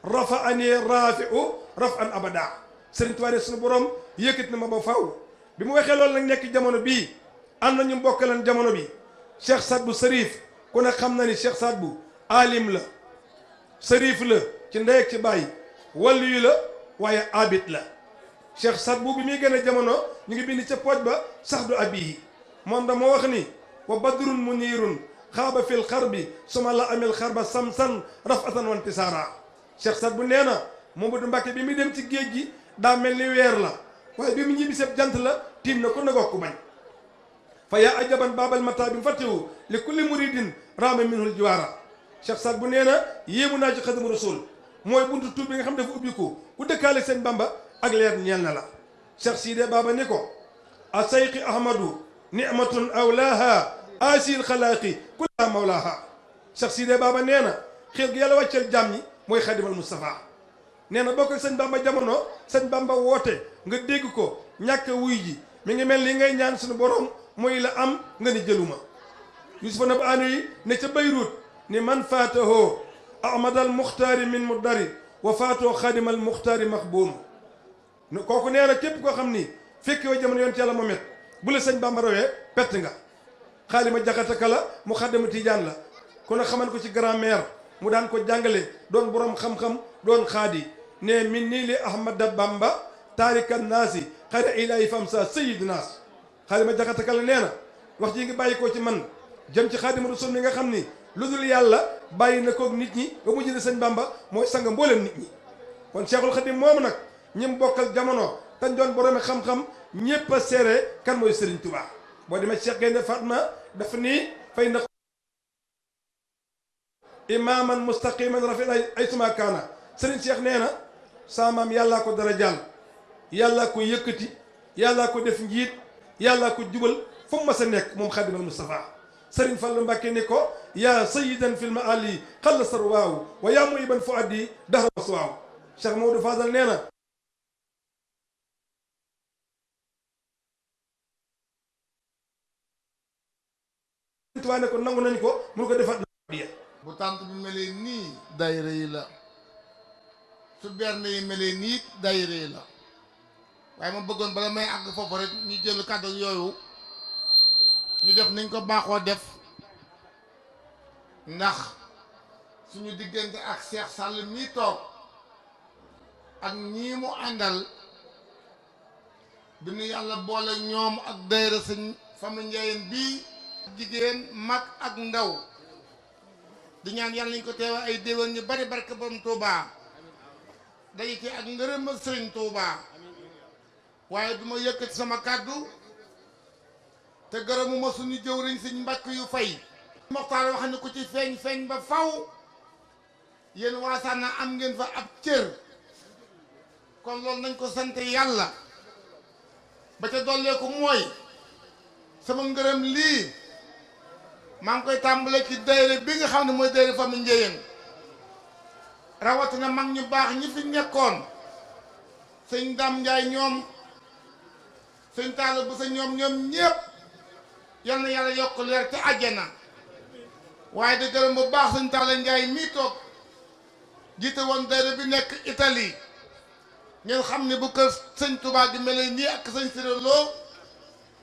rafa ani rafiu raf an abada Serigne Touba ne suñu borom yëkkati na ma ba faw bi mu waxee loolu nag nekk jamono bii am na ñu mbokkalan jamono bi Cheikh Sadbou Serif ku ne xam na ni Cheikh Sadbou alim la Serif la ci ndey ak ci bàyyi wàllu yu la waaye abit la Cheikh Sadbou bi muy gën a jamono ñu ngi bind ca pooj ba sax du abiyi moom da moo wax ni wa badrun munirun xaaba fil xarbi suma la amel xarba samsan rafatan wa intisaara Cheikh Sadbou nee na Mamadou Mbacke bi muy dem ci géej gi daa mel ni weer la waaye bi mu ñibbi seb jant la tiim na ko nagoo ku bañ fa yaa ajaban baabal mata bi fatihu li kulli muridin raama minhul jiwaara Cheikh Sadbou nee na yéemu naa ci Xaadimu Rasuul mooy buntu tuub bi nga xam dafa ubbi ko ku dëkkaale seen Bamba ak leer ñeel na la Cheikh Sidé Baba ni ko a sayqi ahmadu ni'matun awlaaha asil xalaaqi kulla mawlaaha Cheikh Sidé Baba nee na xel gi yàlla wàcceel jàmm ñi mooy xadimal Moustapha nee na boo ko sëñ Bamba jamono sëñ Bamba woote nga dégg ko ñàkk wuy ji mi ngi mel ni ngay ñaan suñu borom mooy la am nga ni jëluma Yusufa Nabaani yi ne ca Bayruut ni man faatahoo ahmadal muxtaari min muddari wa faatoo xadimal muxtaari maxbuum kooku nee na képp koo xam ni fekk yoo jamono yoon ci yàlla Muhammad bu la sëñ Bamba rawee pett nga xaalima jaxata kala mu xaddamu tijaan la ku ne xaman ko ci grammaire mu daan ko jàngale doon borom xam-xam doon xaadi ne min nii li ahmada bamba taarikan naasi xayra ilaahi fam sa sayid naas xaalima jaxata kala nee na wax ji ngi bàyyi koo ci man jëm ci xaadima rasul mi nga xam ni lu dul yàlla bàyyi na koog nit ñi ba mu jëlee sëñ Bamba mooy sanga mboolem nit ñi kon Cheikhul Khadim moomu nag ñim bokkal jamono tañ doon boroomi xam-xam ñépp a seere kan mooy Serigne Touba boo demee Cheikh Gaynde Fatma dafa nii fay na imaaman mustaqiman rafet ay suma kaana Serigne Cheikh nee na saa maam yàllaa ko dara jàll yàllaa ko yëkkati yàllaa ko def njiit yàllaa ko jubal fu mu mas a nekk moom Xaadimal Mustafa Serigne Fallou Mbacké ni ko yaa sayidan fil maali xalla sar waaw wa yaa muyiban fu addi dara was waaw Cheikh Maodo Fadal nee na Tuubaa ne ko nangu nañ ko mun ko defaat na bu tànt bi melee nii daayira yi la su berne yi melee nii daayira yi la waaye ma bëggoon bala may àgg foofu rek ñu jël kàddu yooyu ñu def nañ ko baaxoo def ndax suñu diggante ak Cheikh Sall mii toog ak ñii mu àndal bi nu yàlla boole ñoom ak daayira sëñ Fama Ndiayeen bii jigéen mag ak ndaw di ñaan yàlla nañ ko teewa ay déwén ñu bari barke borom Touba dañu ci ak ngërëm ak sëriñ Touba waaye du ma yëkkati sama kàddu te gërëmuma suñu jëwriñ sëñ Mbàkke yu fay Moxtaar wax ni ku ci feeñ feeñ ba faw yéen waa Sànna am ngeen fa ab cër kon loolu nañ ko sant yàlla ba ca dollee ko mooy sama ngërëm lii maa ngi koy tàmbale ci daayira bi nga xam ne mooy daayira Fama Ndiayeen rawatina mag ñu baax ñi fi nekkoon sëñ Dam Njaay ñoom sëñ Talla bu sa ñoom ñépp yal na yàlla yokk leer te àjjana waaye di gërëm bu baax sëñ Talla Njaay mii toog jiite woon daayira bi nekk Italie ngeen xam ne bu kër sëñ Touba di mel nii ak sëñ Siré Lo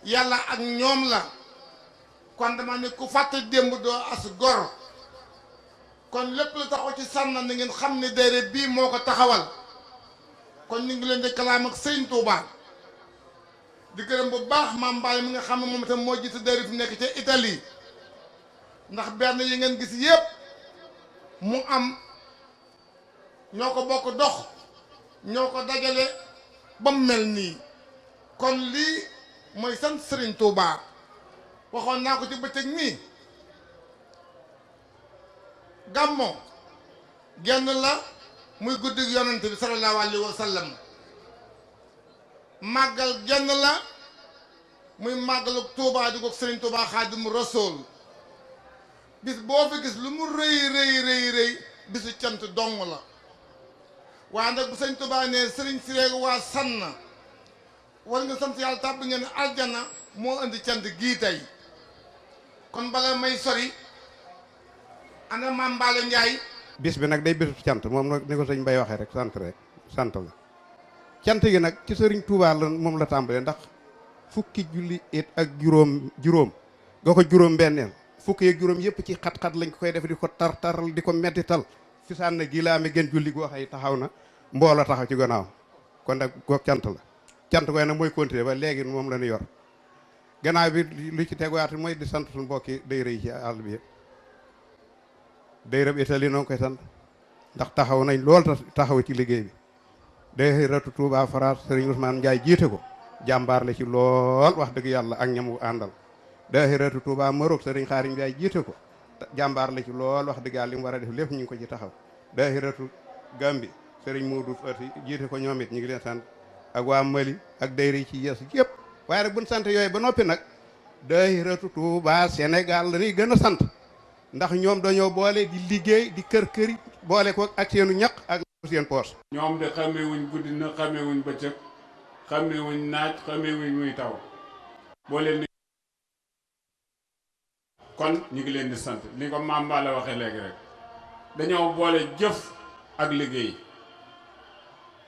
yàlla ak ñoom la kon dama ne ku fàtte démb doo as gor kon lépp lu taxaw ci Sànna na ngeen xam ne daayira bii moo ko taxawal kon ñu ngi leen di kalaam ak sëñ Touba di gërëm bu baax maam Mbaye mi nga xam ne moom itam moo jiite daayira fi nekk ca Italie ndax benn yi ngeen gis yépp mu am ñoo ko bokk dox ñoo ko dajale ba mu mel nii kon lii mooy sant Serigne Touba waxoon naa ko ci bëccëg nii gàmmo genn la muy guddi yonent bi sallallahu alayhi wa sallam màggal genn la muy màggalu Touba di ko Serigne Touba Xaadimu Rasuul bis boo fi gis lu mu rëy bisu cant dong la waaye nag bu sëñ Touba ne Serigne Siré waa Sànna war nga sant yàlla tàbbi ngeen aljana moo indi cant gii tey kon bala may sori ana Maam Mbaale Njaay bis bi nag day bisu cant moom nag ni ko sëñ Mbay waxee rek sant la cant gi nag ci Serigne Touba la moom la tàmbalee ndax fukki julli it ak juróom nga ko juróom benneel fukki ak juróom yëpp ci xat-xat lañ ko koy def di ko tar-taral di ko mettital fi Sànna gi laa amee gën julli goo xay taxaw na mbooloo taxaw ci gannaaw kon nag goog cant la cant koy nag mooy continuer ba léegi moom la ñu yor gannaaw bi lu ci teguwaat mooy di sant suñu mbokki daayira yi ci àll bi yëpp daayira bi Italie noo ngi koy sant ndax taxaw nañ lool taxaw ci liggéey bi daayiratu Touba France Serigne Ousmane Ndiaye jiite ko jàmbaar la ci lool wax dëgg yàlla ak ñamu àndal daayiratu Touba Maroc Serigne Xaarim Ndiaye jiite ko jàmbaar la ci lool wax dëgg yàlla li mu war a def lépp ñu ngi ko ci taxaw daayiratu Gambi Serigne Modou Fati jiite ko ñoom it ñu ngi leen sant ak waa Mali ak dayra ci yeesu yëpp waaye nag buñ sant yooyu ba noppi nag daayiratu Touba Sénégal la ñuy gën a sant ndax ñoom dañoo boole di liggéey di kër-këri boole ko ak seenu ñaq ak seen poos. ñoom de xamee wuñ guddi na xamee wuñ bëccëg xamee wuñ naaj xamee wuñ muy taw boo leen kon ñu ngi leen di sant ni ko Mame Balla waxee léegi rek dañoo boole jëf ak liggéey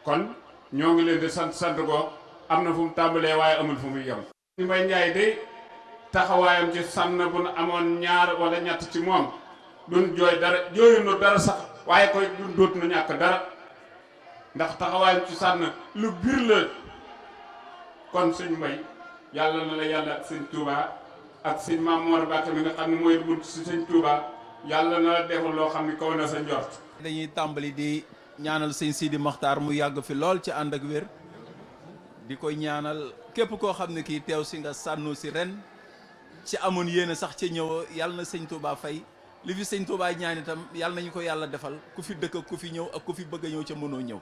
kon ñoo ngi leen di sant ko am na fu mu tàmbalee waaye amul fu muy yem. Mbaye Ndiaye de taxawaayam ci sànn bu nu amoon ñaar wala ñett ci moom duñ jooy dara jooyunu dara sax waaye koy duñ doot nu ñàkk dara ndax taxawaayam ci sànn lu biir la kon sëñ Mbaye yàlla na la yàlla ak sëñ Touba ak sëñ Maam Mor Mbacke mi nga xam ne mooy bunt si sëñ Touba yàlla na la defal loo xam ne kaw na sa njort. dañuy tàmbali di ñaanal sëñ Sidi Mokhtar mu yàgg fi lool ci ànd ak wér di koy ñaanal képp koo xam ne kii teew si nga sànnu si ren ci amoon yéene sax ca ñëw yàlla na sëñ Touba fay li fi sëñ Touba ñaan itam yàlla nañu ko yàlla defal ku fi dëkk ku fi ñëw ak ku fi bëgg a ñëw ca mënoo ñëw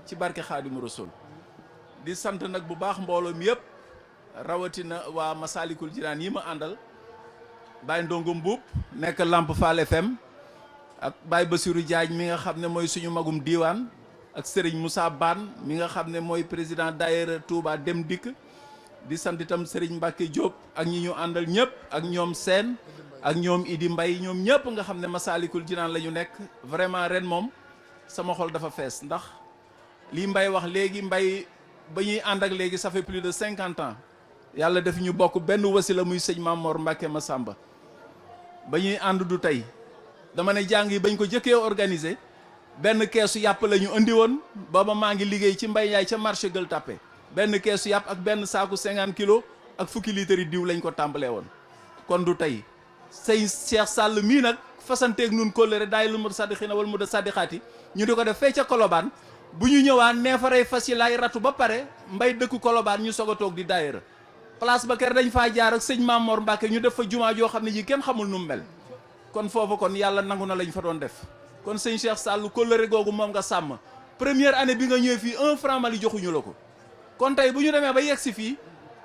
ci barke Xaadimu Rasuul di sant nag bu baax mbooloo mi yëpp rawatina waa Masalikul Jinaan yi ma àndal Baye Ndongo Mbuub nekk Lamp Fall FM ak Baye Bassirou Diagne mi nga xam ne mooy suñu magum diiwaan ak Serigne Moussa Bane mi nga xam ne mooy président daayira Touba Dem Dikk di sant itam Serigne Mbacke Diop ak ñi ñu àndal ñëpp ak ñoom Sène ak ñoom Idi Mbaye ñoom ñëpp nga xam ne Masalikul Jinaan la ñu nekk vraiment ren moom sama xol dafa fees ndax lii Mbaye wax léegi Mbaye ba ñuy ànd ak léegi ça fait plus de 50 ans yàlla def ñu bokk benn wasila muy sëñ Mamor Mbacke Massamba ba ñuy ànd du tey dama ne jàng yi bañ ko jëkkee organisé benn keesu yàpp la ñu andi woon booba maa ngi liggéey ci Mbaye Ndiaye ca marché Gueule Tapée benn keesu yàpp ak benn saaku 50 kilos ak fukki litres diw lañ ko tàmbalee woon kon du tey sëñ Cheikh Sall mii nag fasanteeg nun kóllëre daay lu mu saddixina wala mu da saddixaati ñu di ko def fee ca Kolobaan bu ñu ñëwaan neefaray fas yi laay ratu ba pare Mbay dëkku Kolobaan ñu soog a toog di daayira place ba kër dañ faa jaar ak sëñ Mamor Mbacke ñu def fa jumaa joo xam ne ji kenn xamul nu mu mel kon foofu kon yàlla nangu na lañ fa doon def kon sëñ Cheikh Sall kóllëre googu moom nga sàmm première année bi nga ñëwee fii 1 franc Mali joxuñu la ko kon tey bu ñu demee ba yegg si fii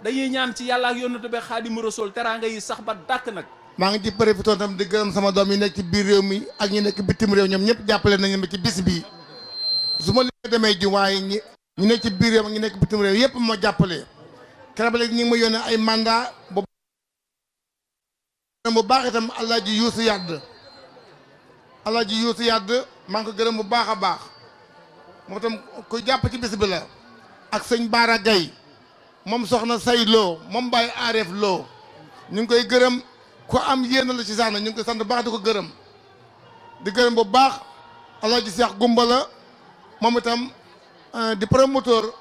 dañuy ñaan ci yàlla ak yonent bi Xaadimu Rasuul teraanga yi sax ba dàkk nag. maa ngi ci profité tam di gërëm sama doom yi nekk ci biir réew mi ak ñi nekk bitim réew ñoom ñëpp jàppale nañu ma ci bis bii su ma leen demee ji waaye ñi nekk ci biir réew ak ñi nekk bitim réew yëpp ma jàppale keroog léegi ñu ngi ma yónnee ay mandat bu baax itam Alaaji Yuusu Yàdd Alaaji Yuusu Yàdd maa ngi ko gërëm bu baax a baax moo tam ku jàpp ci bis bi la ak sëñ Baara Gaye moom soxna say loo moom Baye Aref loo ñu ngi koy gërëm ku am yéen la ci sax ñu ngi koy sant bu baax di ko gërëm di gërëm bu baax Alaaji Seex Gumba la moom itam di promoteur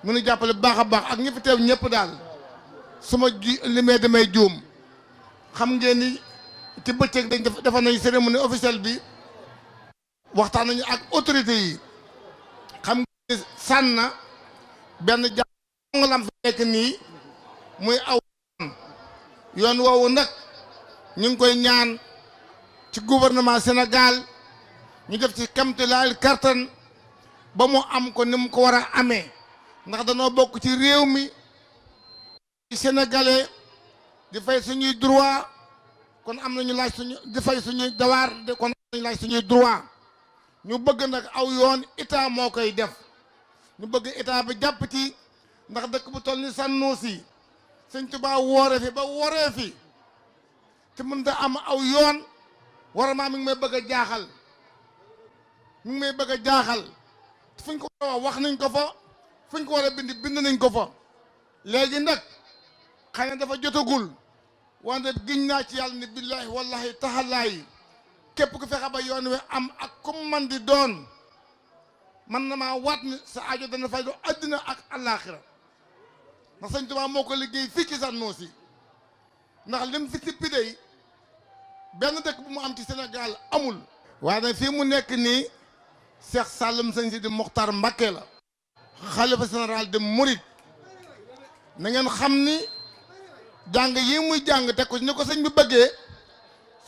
mu ngi jàppale bu baax a baax ak ñi fi teew ñëpp daal su ma limee damay juum xam ngeen ni ci bëccëg dañ defal nañu cérémonie officielle bi waxtaan nañu ak autorité yi xam ngeen ni sànn na benn jàmm lam fi nekk nii muy aw yoon woowu nag ñu ngi koy ñaan ci gouvernement Sénégal ñu def ci kamtalaal kartan ba mu am ko ni mu ko war a amee ndax danoo bokk ci réew mi sénégalais di fay suñuy droit kon am nañu laaj suñu di fay suñuy dawaar kon am nañu laaj suñuy droit ñu bëgg nag aw yoon état moo koy def ñu bëgg état bi jàpp ci ndax dëkk bu toll ni Sànnoosi Sëñ Tuubaa woore fi ba woree fi te mën da am aw yoon warama mi ngi may bëgg a jaaxal mi ngi may bëgg a jaaxal fuñ ko war a wax nañ ko fa fuñ ko war a bind nañ ko fa léegi nag xëy na dafa jotagul wante giñ naa ci yàlla ni billahi wallahi taxalaayi képp ku fexe ba yoon wi am ak kum man di doon man na maa waat ni sa aajo dana fay do àddina ak àllaaxira ndax Sëñ Tuubaa moo ko liggéey fii ci Sànnoosi ndax lim fi sippi day benn dëkk bu mu am ci Sénégal amul waaye nag fii mu nekk nii Cheikh Sallum Sëñ Sidi Mokhtar Mbacké la xalifa général de Mouride na ngeen xam ni jàng yi muy jàng teg ko ni ko sëñ bi bëggee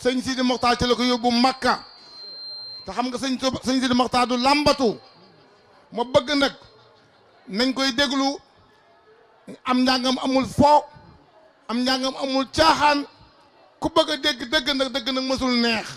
Sëñ Sidi Mokhtar ci la ko yóbbu Makka te xam nga sëñ Sidi Mokhtar du làmbatu ma bëgg nag nañ koy déglu. am njàngam amul fo am njàngam amul caaxaan ku bëgg a dégg dëgg nag mësul neex.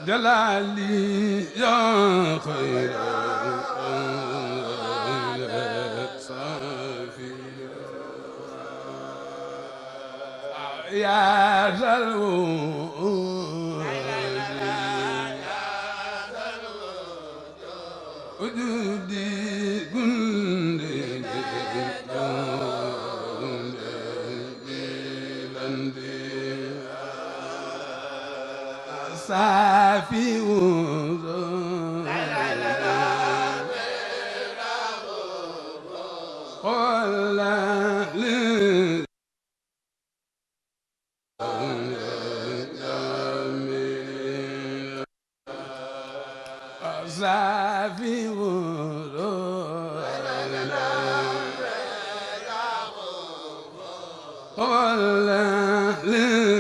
جلالي يا خير صافي يا زلو وجودي كندي صافي وزور ولا لي صافي وزور ولا لي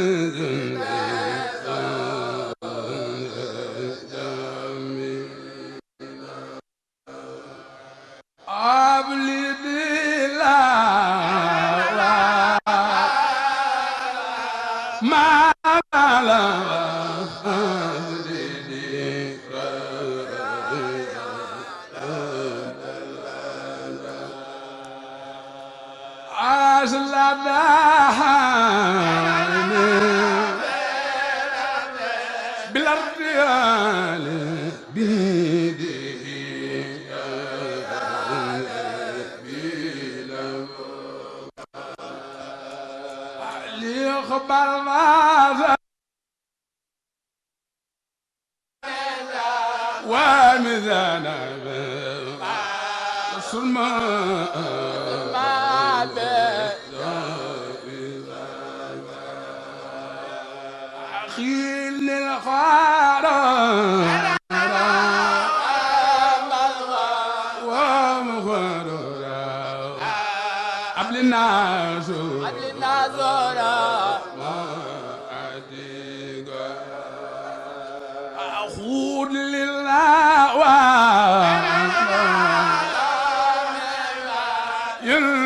you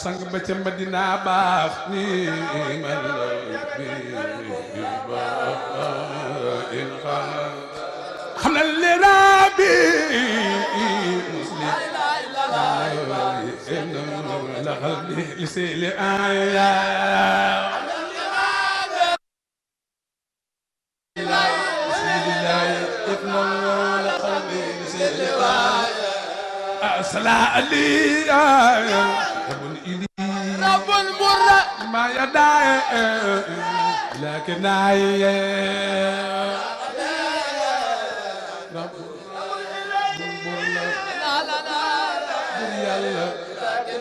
sang ba ca Madina baax ni man la xam na le rabbi muslim la qalbi li sili aya صلاة علي رب إلي رب المرة ما يدعي لكن عي رب المرة لا لا لا يلا لكن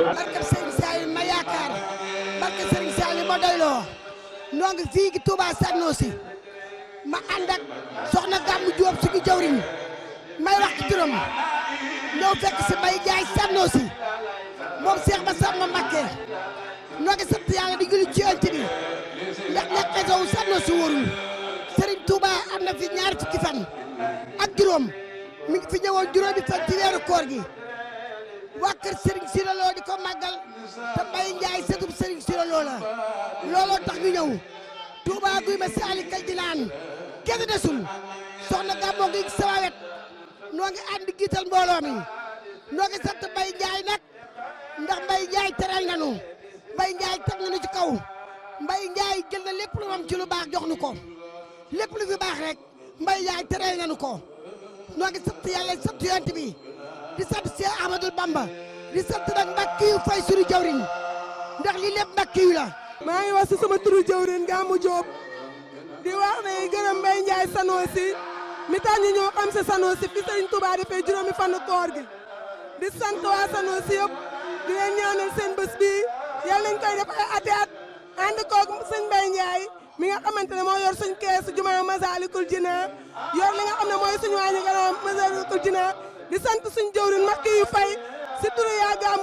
barke Serigne Saliou ma yaakaar barke Serigne Saliou ma doyloo noo ngi fii gi Touba Sanosi ma ànd ak soxna Gammu Jóob suñu jawriñ may wax ci turam ñëw fekk si Mbaye Ndiaye Sanosi moom Cheikh Massamba Mbacké noo ngi sant yàlla di julli ci Yonent bi ndax nag xeetu Sanosi wóorul Serigne Touba am na fi ñaar fukki fan ak juróom mi ngi fi ñëwoon juróomi fan ci weeru koor gi waa kër Serigne Sira Lo di ko màggal te Mbaye Ndiaye sëtub Serigne Sira Lo la looloo tax ñu ñëw Touba guy ma Masaalikal Jinaan kenn desul soxna Gammu ngi sama wet noo ngi ànd giital mbooloo mi noo ngi sant Mbaye Ndiaye nag ndax Mbaye Ndiaye teral nanu Mbaye Ndiaye teg nañu ci kaw Mbaye Ndiaye jël na lépp lu am ci lu baax jox nu ko lépp lu fi baax rek Mbaye Ndiaye teral nañu ko noo ngi sant yàlla sant Yonent bi di sant Cheikh Ahmadou Bamba di sant nag Mbàkke yu fay suñu jawriñ ndax lii lépp Mbàkke yu la maa ngi wax si sama turu jawriñ Gammu Jóob di wax ne gërëm Mbaye Ndiaye Sanosi mi tax ñu ñoo xam si Sanosi fi Sëriñ Tuubaa defee juróomi fan koor gi di sant waa Sanosi yëpp di leen ñaanal seen bés bi yàlla nañ koy def ay ati at ànd koog sëñ Mbaye Ndiaye mi nga xamante ne moo yor suñ kees jumaa Masaalikul Jinaan yor li nga xam ne mooy suñu wàññi gannaaw Masaalikul Jinaan di sant suñ jawriñ Mbàkke yu fay si turu yaa Gammu